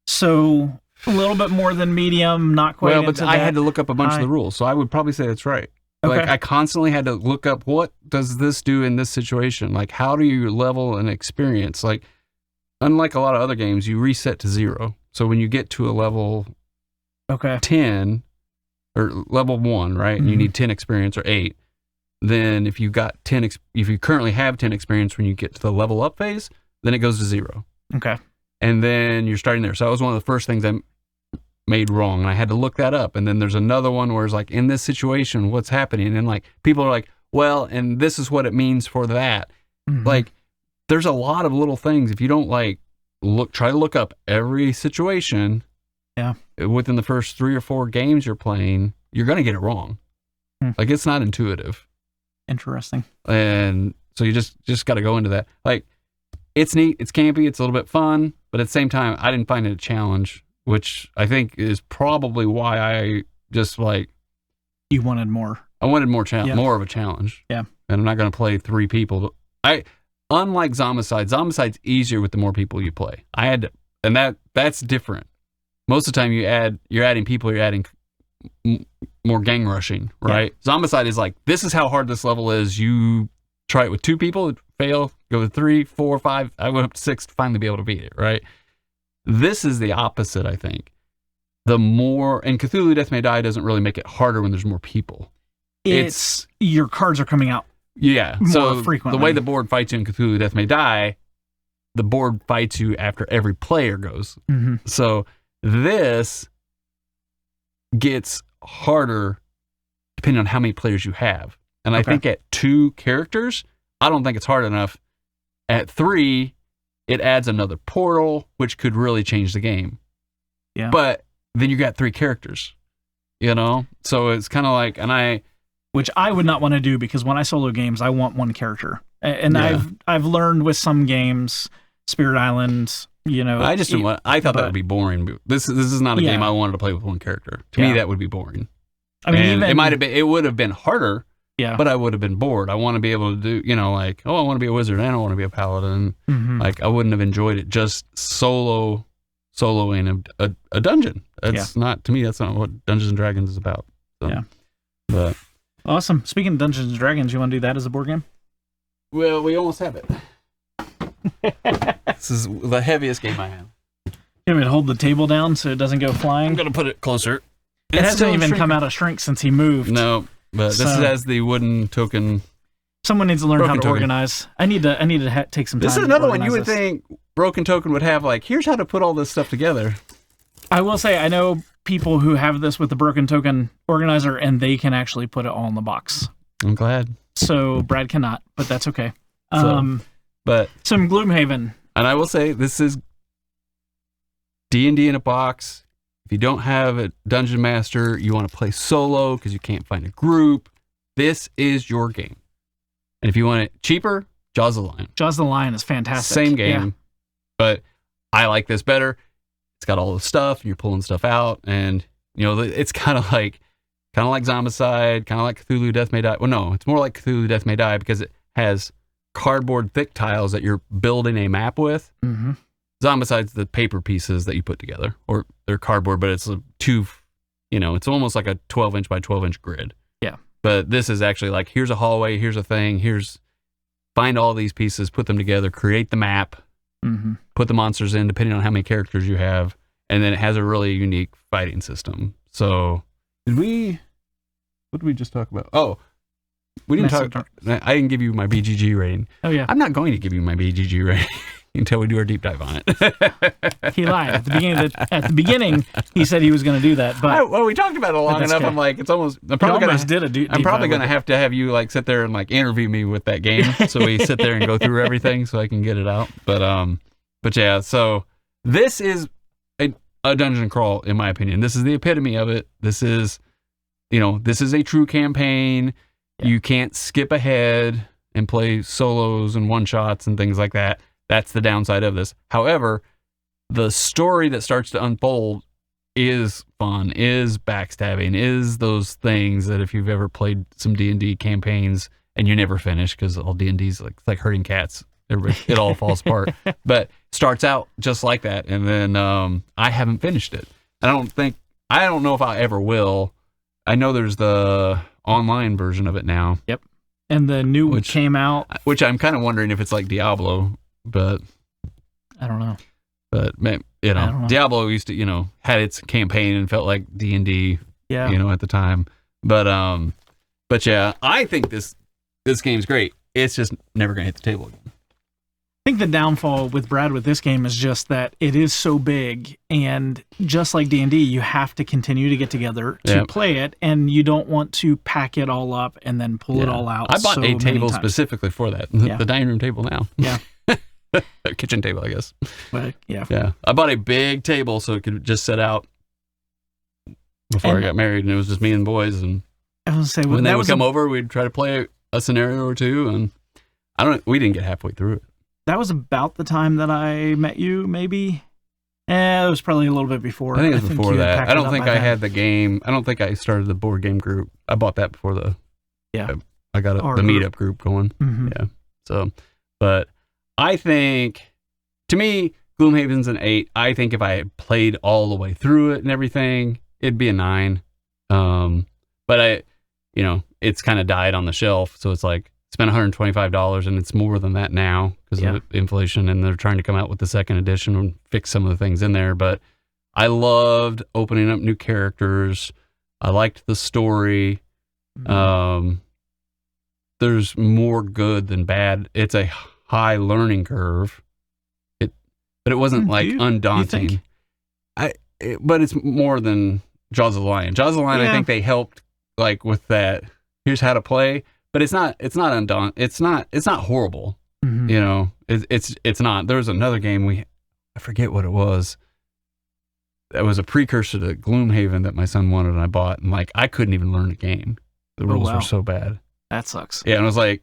So a little bit more than medium, not quite. Well, but I had to look up a bunch of the rules, so I would probably say that's right. Okay. Like I constantly had to look up, what does this do in this situation? Like, how do you level an experience? Like, unlike a lot of other games, you reset to 0. So when you get to a level 10 or level 1, right, and you need 10 experience or 8, then if you got 10, if you currently have 10 experience when you get to the level up phase, then it goes to 0. Okay. And then you're starting there. So that was one of the first things I made wrong, and I had to look that up. And then there's another one where it's like, in this situation, what's happening? And like people are like, well, and this is what it means for that. Like, there's a lot of little things. If you don't like try to look up every situation, within the first 3 or 4 games you're playing, you're gonna get it wrong. Like, it's not intuitive. Interesting. And so you just got to go into that. Like, it's neat, it's campy, it's a little bit fun, but at the same time, I didn't find it a challenge, which I think is probably why I just like. You wanted more. I wanted more of a challenge. Yeah. And I'm not going to play 3 people. Unlike Zombicide's easier with the more people you play. That's different. Most of the time you're adding people, you're adding more gang rushing, right? Yeah. Zombicide is like, this is how hard this level is. You try it with 2 people, fail, go with 3, 4, 5. I went up to 6 to finally be able to beat it, right? This is the opposite, I think. The more, and Cthulhu Death May Die doesn't really make it harder when there's more people. It's your cards are coming out. Yeah. More frequently. The way the board fights you in Cthulhu Death May Die, the board fights you after every player goes. So this gets harder depending on how many players you have. And I think at 2 characters, I don't think it's hard enough. At 3, it adds another portal, which could really change the game. Yeah. But then you got 3 characters, you know? So it's kind of like, which I would not want to do, because when I solo games, I want 1 character. And I've learned with some games, Spirit Island, you know. I thought that would be boring. This is not a game I wanted to play with 1 character. To me, that would be boring. I mean, it would have been harder. Yeah. But I would have been bored. I want to be able to do, you know, like, I want to be a wizard and I want to be a paladin. Like, I wouldn't have enjoyed it just soloing a dungeon. That's not, to me, that's not what Dungeons and Dragons is about. So, yeah. But awesome. Speaking of Dungeons and Dragons, you want to do that as a board game? Well, we almost have it. This is the heaviest game I have. You want me to hold the table down so it doesn't go flying? I'm going to put it closer. It hasn't even come out of shrink since he moved. No. But this has the wooden token. Someone needs to learn how to organize. I need to take some time. This is another one you would think Broken Token would have, like, here's how to put all this stuff together. I will say, I know people who have this with the Broken Token organizer, and they can actually put it all in the box. I'm glad. So Brad cannot, but that's okay. Some Gloomhaven. And I will say, this is D&D in a box. If you don't have a dungeon master, you want to play solo because you can't find a group, this is your game. And if you want it cheaper, Jaws of the Lion. Jaws of the Lion is fantastic. Same game, but I like this better. It's got all the stuff, and you're pulling stuff out, and you know it's kind of like Zombicide, kind of like Cthulhu Death May Die. Well, no, it's more like Cthulhu Death May Die because it has cardboard thick tiles that you're building a map with. Zombicide's the paper pieces that you put together, or they're cardboard, but it's it's almost like a 12-inch by 12-inch grid. Yeah. But this is actually like, here's a hallway, here's a thing, find all these pieces, put them together, create the map, put the monsters in depending on how many characters you have, and then it has a really unique fighting system. So, what did we just talk about? Oh, we didn't talk. I didn't give you my BGG rating. Oh yeah, I'm not going to give you my BGG rating until we do our deep dive on it. He lied at the beginning. At the beginning, he said he was going to do that, but well, we talked about it long enough. I'm like, it's almost. I'm probably going to have to have you like sit there and like interview me with that game, so we sit there and go through everything, so I can get it out. But yeah, so this is a dungeon crawl, in my opinion. This is the epitome of it. This is, this is a true campaign. Yeah. You can't skip ahead and play solos and one-shots and things like that. That's the downside of this. However, the story that starts to unfold is fun, is backstabbing, is those things that if you've ever played some D&D campaigns and you never finish, because all D&D's like herding cats. It all falls apart. But starts out just like that. And then I haven't finished it. I don't know if I ever will. I know there's the online version of it now. Yep. And the new one came out. Which I'm kind of wondering if it's like Diablo, but I don't know. But Diablo used to, had its campaign and felt like D&D, at the time. But yeah, I think this game's great. It's just never going to hit the table again. I think the downfall with Brad with this game is just that it is so big, and just like D&D, you have to continue to get together to play it, and you don't want to pack it all up and then pull it all out. I bought a table specifically for that. The dining room table now. Yeah. Kitchen table, I guess. But, yeah. Yeah. I bought a big table so it could just sit out before I got married, and it was just me and the boys. And I was gonna say, when they would come over, we'd try to play a scenario or two, and we didn't get halfway through it. That was about the time that I met you, maybe. It was probably a little bit before. I think it was before that. I don't think I had the game. I don't think I started the board game group. I bought that before I got the meetup group going. Mm-hmm. Yeah. So, but I think, to me, Gloomhaven's an 8. I think if I had played all the way through it and everything, it'd be a 9. But it's kind of died on the shelf. So it's like, spent $125, and it's more than that now because of inflation, and they're trying to come out with the second edition and fix some of the things in there. But I loved opening up new characters. I liked the story. There's more good than bad. It's a high learning curve. But it wasn't undaunting. But it's more than Jaws of the Lion. Jaws of the Lion, I think they helped with that. Here's how to play. But it's not undaunting. It's not horrible. Mm-hmm. It's not. There was another game I forget what it was. That was a precursor to Gloomhaven that my son wanted, and I bought. And I couldn't even learn the game. The rules were so bad. That sucks. Yeah, and it was like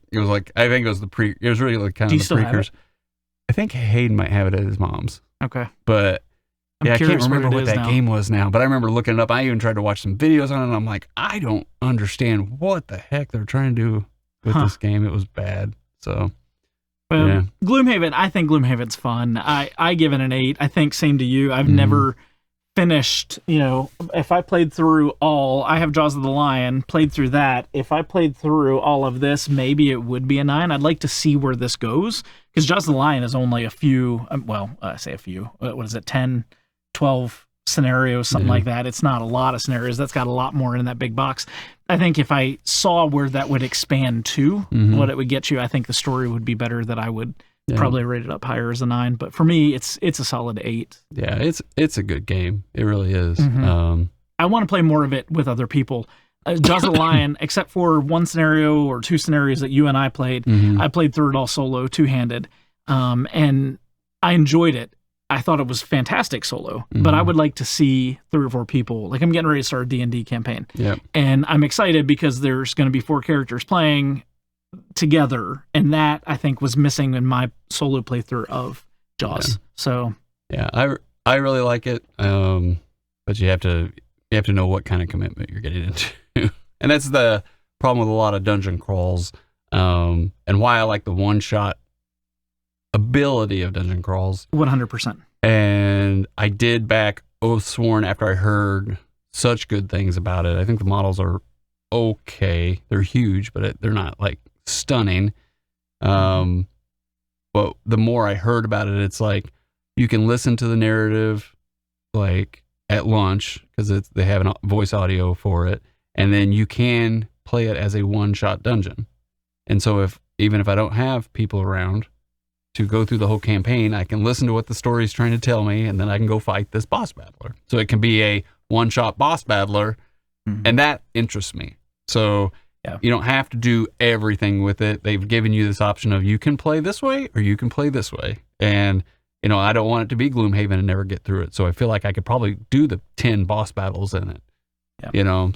I think it was it was really kind of the precursor. I think Hayden might have it at his mom's. Okay. But I can't remember what that game was now, but I remember looking it up. I even tried to watch some videos on it, and I'm like, I don't understand what the heck they're trying to do with this game. It was bad. So, Gloomhaven, I think Gloomhaven's fun. I give it an 8. I think same to you. I've never finished, if I played through I have Jaws of the Lion, played through that. If I played through all of this, maybe it would be a 9. I'd like to see where this goes, because Jaws of the Lion is only a few, I say a few, what is it, 10, 12 scenarios, something like that. It's not a lot of scenarios. That's got a lot more in that big box. I think if I saw where that would expand to, what it would get you, I think the story would be better, that I would probably rate it up higher as a 9. But for me, it's a solid 8. Yeah, it's a good game. It really is. I want to play more of it with other people. Jaws of the Lion, except for one scenario or two scenarios that you and I played, I played through it all solo, two-handed, and I enjoyed it. I thought it was fantastic solo, but I would like to see 3 or 4 people. I'm getting ready to start a D&D campaign. And I'm excited because there's going to be 4 characters playing together, and that, I think, was missing in my solo playthrough of Jaws. So I really like it, but you have to know what kind of commitment you're getting into. And that's the problem with a lot of dungeon crawls, and why I like the one-shot ability of dungeon crawls. 100%. And I did back Oathsworn after I heard such good things about it. I think the models are okay. They're huge, but they're not stunning. But the more I heard about it, it's like you can listen to the narrative like at lunch because they have a voice audio for it, and then you can play it as a one-shot dungeon. And so even if I don't have people around to go through the whole campaign, I can listen to what the story is trying to tell me, and then I can go fight this boss battler. So it can be a one-shot boss battler, and that interests me. So you don't have to do everything with it. They've given you this option of you can play this way or you can play this way. And, I don't want it to be Gloomhaven and never get through it. So I feel like I could probably do the 10 boss battles in it.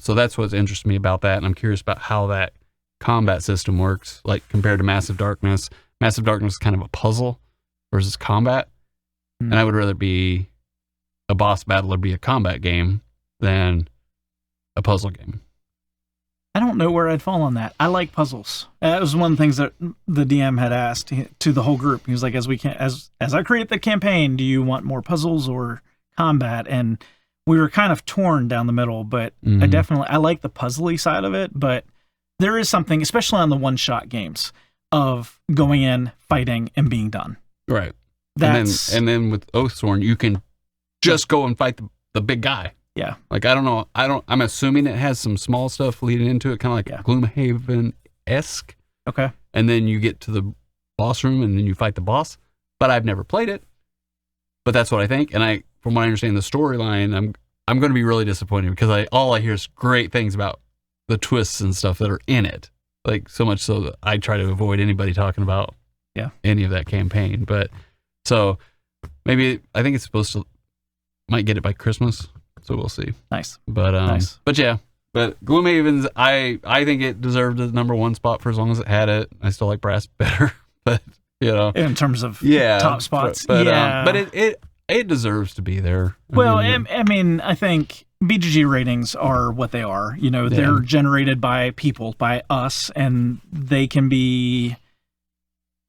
So that's what interests me about that. And I'm curious about how that combat system works, like compared to Massive Darkness. Massive Darkness is kind of a puzzle versus combat. And I would rather be a boss battle or be a combat game than a puzzle game. I don't know where I'd fall on that. I like puzzles. That was one of the things that the DM had asked to the whole group. He was like, as I create the campaign, do you want more puzzles or combat? And we were kind of torn down the middle, but I like the puzzly side of it. But there is something, especially on the one-shot games, of going in, fighting, and being done. Right. And then with Oathsworn, you can just go and fight the big guy. Yeah. Like, I don't know. I'm assuming it has some small stuff leading into it, kind of like Gloomhaven-esque. Okay. And then you get to the boss room and then you fight the boss. But I've never played it. But that's what I think. And from what I understand the storyline, I'm going to be really disappointed because all I hear is great things about the twists and stuff that are in it. Like, so much so that I try to avoid anybody talking about any of that campaign. But so maybe I think it's might get it by Christmas. So we'll see. Nice. But Gloomhaven's, I think it deserved the number one spot for as long as it had it. I still like Brass better, but in terms of top spots, but it deserves to be there. I mean, I think BGG ratings are what they are. They're generated by people, by us, and they can be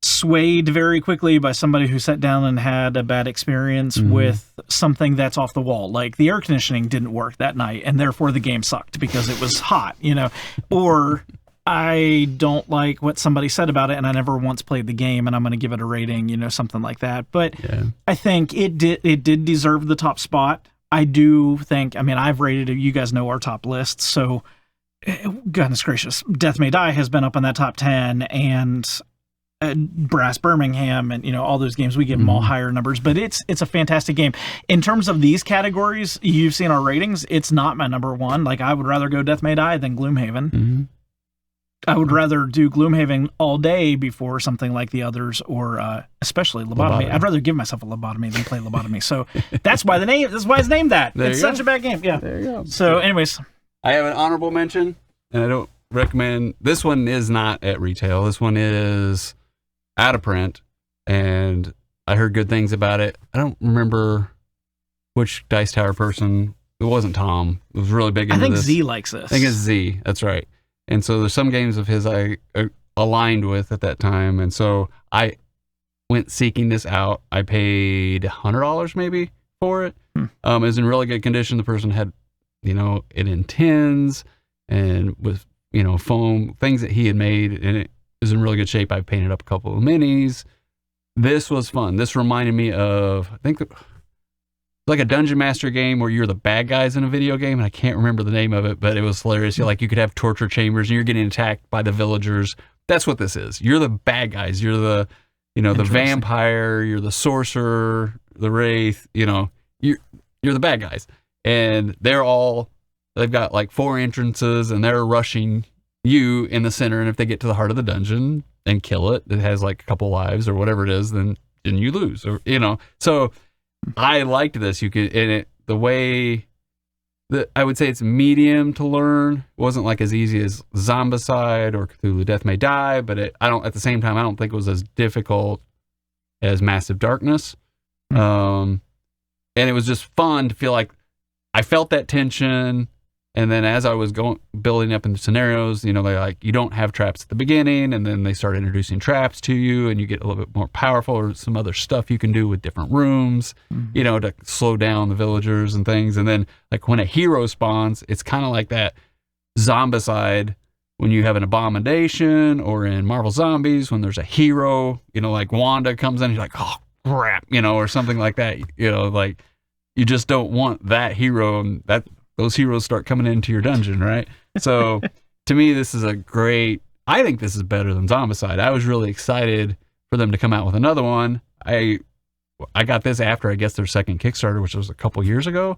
swayed very quickly by somebody who sat down and had a bad experience with something that's off the wall. Like the air conditioning didn't work that night, and therefore the game sucked because it was hot, or I don't like what somebody said about it, and I never once played the game, and I'm going to give it a rating, something like that. But I think it did deserve the top spot. I do think, I've rated it. You guys know our top lists, so goodness gracious, Death May Die has been up in that top 10, and Brass Birmingham, and all those games, we give them all higher numbers. But it's a fantastic game. In terms of these categories, you've seen our ratings. It's not my number one. Like, I would rather go Death May Die than Gloomhaven. I would rather do Gloomhaven all day before something like the others, or especially Lobotomy. I'd rather give myself a lobotomy than play Lobotomy. So that's why it's named that. It's such a bad game. Yeah. There you go. So anyways, I have an honorable mention, and I don't recommend. This one is not at retail. This one is out of print, and I heard good things about it. I don't remember which Dice Tower person. It wasn't Tom. It was really big into this. I think Z likes this. I think it's Z. That's right. And so there's some games of his I aligned with at that time. And so I went seeking this out. I paid $100 maybe for it. It was in really good condition. The person had, it in tins and with, foam, things that he had made. And it was in really good shape. I painted up a couple of minis. This was fun. This reminded me of, I think, like a Dungeon Master game where you're the bad guys in a video game, and I can't remember the name of it, but it was hilarious. You could have torture chambers and you're getting attacked by the villagers. That's what this is. You're the bad guys. You're the, the vampire, you're the sorcerer, the wraith, you're the bad guys. And they've got like 4 entrances, and they're rushing you in the center. And if they get to the heart of the dungeon and kill it, it has like a couple lives or whatever it is, then you lose, or, so I liked this. You could, in it, the way that I would say it's medium to learn. It wasn't like as easy as Zombicide or Cthulhu Death May Die, but at the same time, I don't think it was as difficult as Massive Darkness. And it was just fun to feel like I felt that tension. And then as I was building up into scenarios, they're like, you don't have traps at the beginning, and then they start introducing traps to you, and you get a little bit more powerful, or some other stuff you can do with different rooms, to slow down the villagers and things. And then like when a hero spawns, it's kind of like that Zombicide when you have an abomination, or in Marvel Zombies when there's a hero, like Wanda comes in, you're like, oh crap, or something like that. Like you just don't want that hero, and that those heroes start coming into your dungeon, right? So to me, this is I think this is better than Zombicide. I was really excited for them to come out with another one. I got this after, I guess, their second Kickstarter, which was a couple years ago,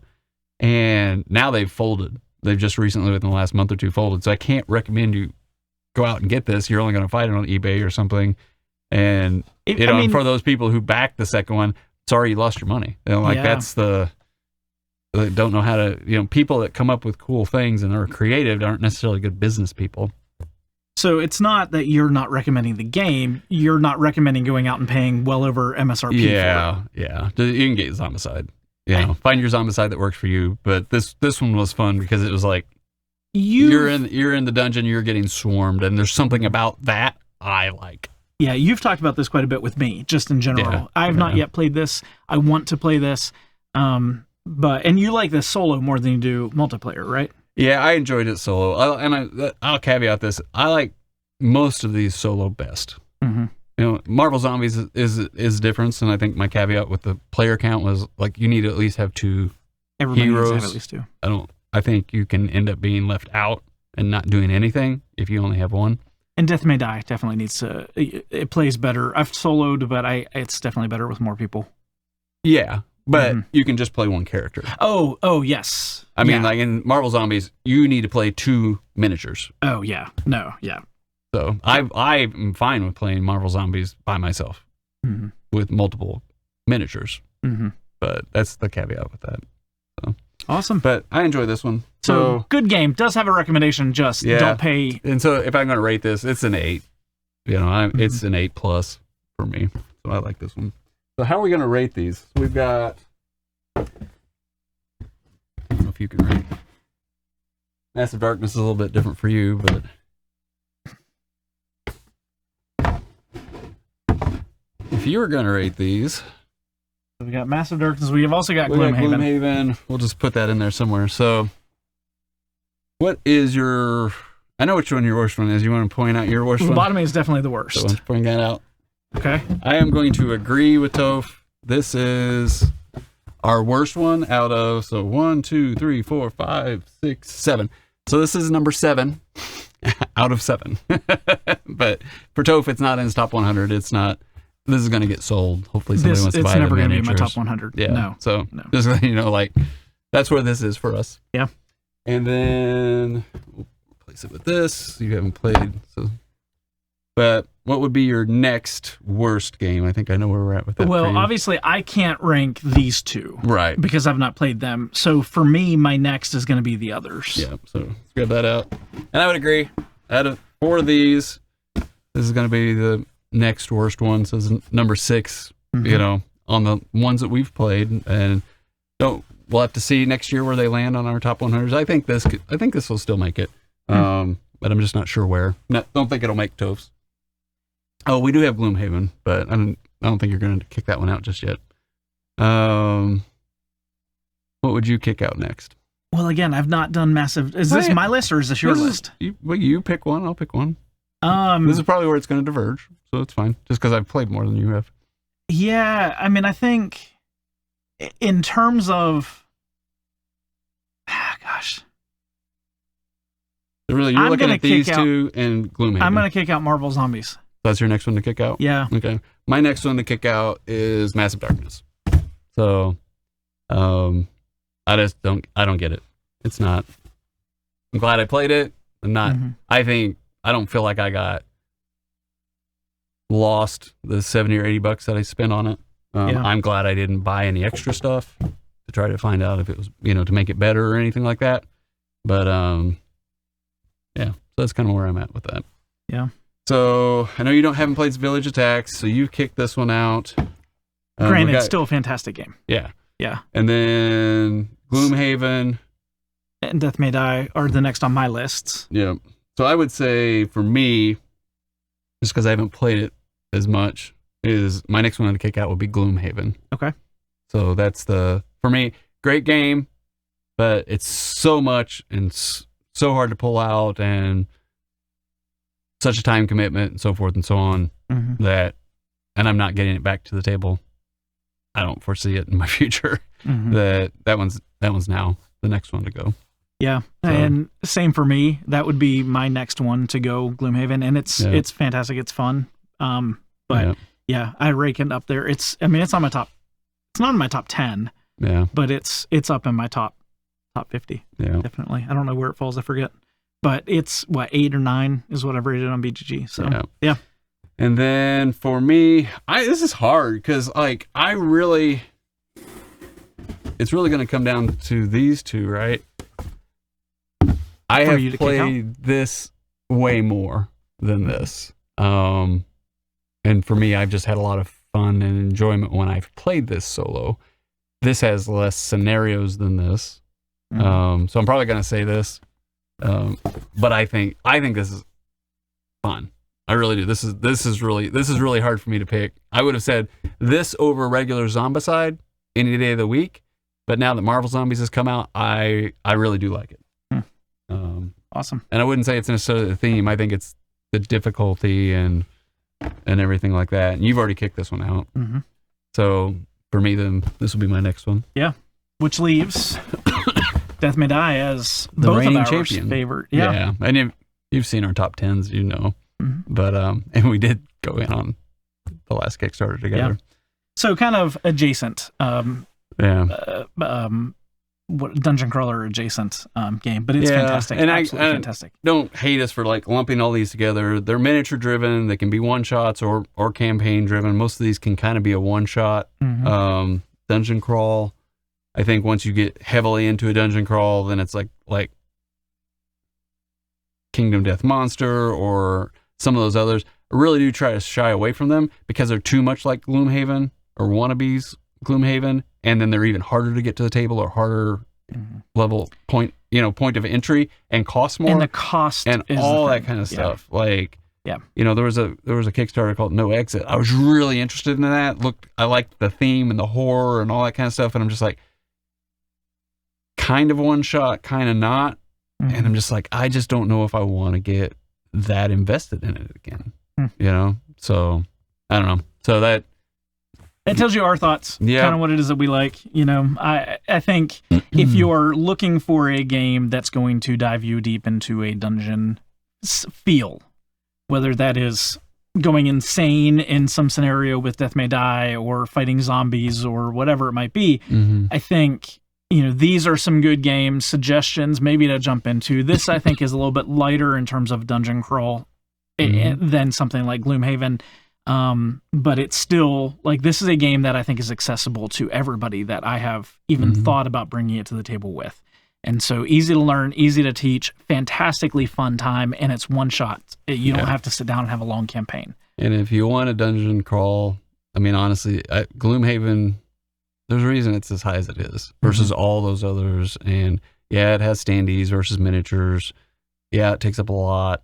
and now they've folded. They've just recently, within the last month or two, folded. So I can't recommend you go out and get this. You're only going to find it on eBay or something. And for those people who backed the second one, sorry, you lost your money. That's they don't know how to. People that come up with cool things and are creative aren't necessarily good business people. So it's not that you're not recommending the game. You're not recommending going out and paying well over MSRP for it. Yeah. You can get Zombicide. Find your Zombicide that works for you. But this one was fun because it was like you're in the dungeon, you're getting swarmed, and there's something about that I like. Yeah, you've talked about this quite a bit with me, just in general. Yeah, I have not yet played this. I want to play this, and you like this solo more than you do multiplayer, right? Yeah, I enjoyed it solo. I'll caveat this: I like most of these solo best. Mm-hmm. Marvel Zombies is different, and I think my caveat with the player count was like you need to at least have two Everybody heroes. Needs to have at least two. I think you can end up being left out and not doing anything if you only have one. And Death May Die definitely needs to. It plays better. I've soloed, but it's definitely better with more people. Yeah, but you can just play one character. Oh, yes. I mean, like in Marvel Zombies, you need to play two miniatures. Oh yeah, no, yeah. So I'm fine with playing Marvel Zombies by myself with multiple miniatures. Mm-hmm. But that's the caveat with that. So. Awesome. But I enjoy this one. So good game. Does have a recommendation, just don't pay. And so if I'm going to rate this, it's an 8. It's an 8+ for me. So I like this one. So how are we going to rate these? We've got, I don't know if you can rate. Massive Darkness is a little bit different for you, but if you were going to rate these, so we got Massive Darkness. We've also got Gloomhaven. Gloomhaven. We'll just put that in there somewhere. So, what is your? I know which one your worst one is. You want to point out your worst one? Lobotomy is definitely the worst. So let's point that out. Okay. I am going to agree with Toph. This is our worst one out of 1, 2, 3, 4, 5, 6, 7. So this is number 7 out of 7. But for Toph, it's not in his top 100. It's not. This is going to get sold. Hopefully somebody wants to buy it. It's never going to be in my top 100. Yeah. No. So just that's where this is for us. Yeah. And then we'll replace it with this. You haven't played. But what would be your next worst game? I think I know where we're at with that. Well, obviously I can't rank these two. Right. Because I've not played them. So for me, my next is going to be the others. Yeah. So let's grab that out. And I would agree. Out of 4 of these, this is going to be the next worst one. So it's number 6, on the ones that we've played. And we'll have to see next year where they land on our top 100s. I think this will still make it. But I'm just not sure where. Don't think it'll make Toph's. Oh, we do have Gloomhaven, but I don't think you're going to kick that one out just yet. What would you kick out next? Well, again, I've not done Massive. Is this my list or is this your list? You pick one. I'll pick one. This is probably where it's going to diverge, so it's fine. Just because I've played more than you have. Yeah, I mean, I think in terms of, gosh. So really, you're looking at these two and Gloomhaven. I'm going to kick out Marvel Zombies. That's your next one to kick out? Yeah. Okay. My next one to kick out is Massive Darkness. So, I don't get it. It's not. I'm glad I played it. I'm not. I don't feel like I got lost the 70 or 80 bucks that I spent on it. I'm glad I didn't buy any extra stuff to try to find out if it was, to make it better or anything like that. But, yeah. So that's kind of where I'm at with that. Yeah. So I know you haven't played Village Attacks, so you kicked this one out. Granted, it's still a fantastic game. Yeah. Yeah. And then Gloomhaven and Death May Die are the next on my lists. Yeah. So I would say for me, just because I haven't played it as much, is my next one to kick out would be Gloomhaven. Okay. So that's for me, great game, but it's so much and so hard to pull out, and such a time commitment and so forth and so on that, and I'm not getting it back to the table. I don't foresee it in my future. That one's now the next one to go. Yeah, so. And same for me. That would be my next one to go, Gloomhaven, and it's fantastic. It's fun. But yeah, I rake it up there. It's on my top. It's not in my top 10. Yeah, but it's up in my top 50. Yeah, definitely. I don't know where it falls. I forget. But it's 8 or 9 is what I've rated on BGG. So yeah. And then for me, this is hard because it's really going to come down to these two, right? I have played this way more than this. And for me, I've just had a lot of fun and enjoyment when I've played this solo. This has less scenarios than this. So I'm probably going to say this. But I think this is fun. I really do. This is really hard for me to pick. I would have said this over regular Zombicide any day of the week. But now that Marvel Zombies has come out, I really do like it. Awesome. And I wouldn't say it's necessarily the theme. I think it's the difficulty and everything like that. And you've already kicked this one out. So for me, then this will be my next one. Yeah. Which leaves Death May Die as the both of our favorite. Yeah. And you've seen our top 10s, you know. But and we did go in on the last Kickstarter together. Yeah. So kind of adjacent. Dungeon crawler adjacent game, but it's fantastic. And absolutely fantastic. Don't hate us for lumping all these together. They're miniature driven. They can be one shots or campaign driven. Most of these can kind of be a one shot. Dungeon crawl. I think once you get heavily into a dungeon crawl, then it's like Kingdom Death Monster or some of those others. I really do try to shy away from them because they're too much like Gloomhaven or wannabes Gloomhaven, and then they're even harder to get to the table or harder level point of entry and cost more. And the cost and all that kind of stuff. There was a Kickstarter called No Exit. I was really interested in that. I liked the theme and the horror and all that kind of stuff, and I'm just like, kind of one shot, kind of not. And I'm just like, I just don't know if I want to get that invested in it again. So I don't know. So that tells you our thoughts, kind of what it is that we like. I think if you're looking for a game that's going to dive you deep into a dungeon feel, whether that is going insane in some scenario with Death May Die or fighting zombies or whatever it might be, I think these are some good games, suggestions maybe to jump into. This, I think, is a little bit lighter in terms of dungeon crawl than something like Gloomhaven. But it's still this is a game that I think is accessible to everybody that I have even thought about bringing it to the table with. And so easy to learn, easy to teach, fantastically fun time, and it's one shot. You don't have to sit down and have a long campaign. And if you want a dungeon crawl, I mean, honestly, Gloomhaven, there's a reason it's as high as it is versus all those others. And it has standees versus miniatures. Yeah, it takes up a lot.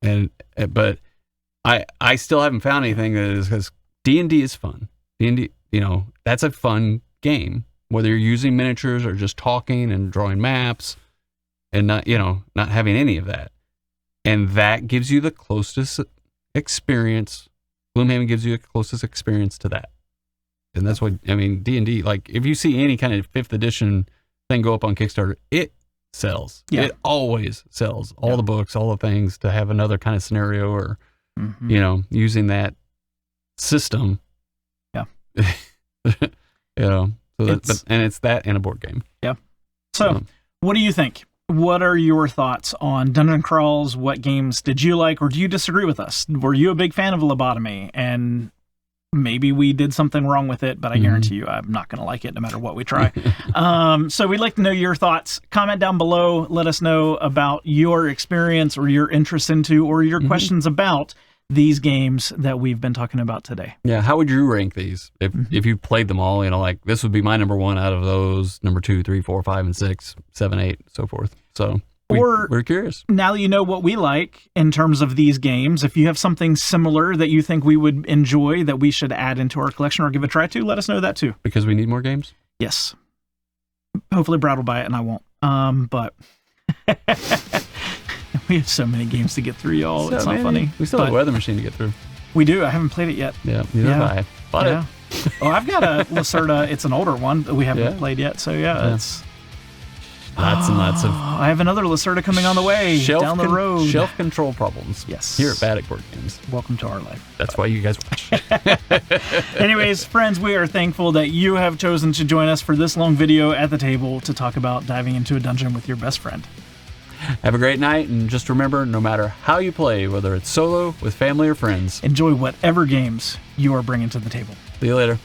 But I still haven't found anything that is, because D&D is fun. D&D, that's a fun game. Whether you're using miniatures or just talking and drawing maps and not having any of that. And that gives you the closest experience. Gloomhaven gives you the closest experience to that. And that's what, D&D, if you see any kind of 5th edition thing go up on Kickstarter, it sells. Yeah. It always sells. All the books, all the things to have another kind of scenario or, using that system. Yeah. And it's that in a board game. Yeah. So, what do you think? What are your thoughts on dungeon crawls? What games did you like, or do you disagree with us? Were you a big fan of Lobotomy? And maybe we did something wrong with it, but I guarantee you I'm not going to like it no matter what we try. So we'd like to know your thoughts. Comment down below. Let us know about your experience or your interest into or your questions about these games that we've been talking about today. Yeah, how would you rank these if you played them all? This would be my number 1 out of those, number 2, 3, 4, 5, and 6, 7, 8, so forth. So we're curious. Now that you know what we like in terms of these games, if you have something similar that you think we would enjoy that we should add into our collection or give a try to, let us know that too. Because we need more games? Yes. Hopefully Brad will buy it and I won't. But We have so many games to get through, y'all. It's not funny. We still have a Weather Machine to get through. We do. I haven't played it yet. Yeah, neither have I. Bought it. Oh, I've got a Lacerda. It's an older one that we haven't played yet. So it's lots and lots of. I have another Lacerda coming on the way down the road. Shelf control problems. Yes. Here at Badatboard Board Games. Welcome to our life. That's why you guys watch. Anyways, friends, we are thankful that you have chosen to join us for this long video at the table to talk about diving into a dungeon with your best friend. Have a great night, and just remember, no matter how you play, whether it's solo, with family, or friends, enjoy whatever games you are bringing to the table. See you later.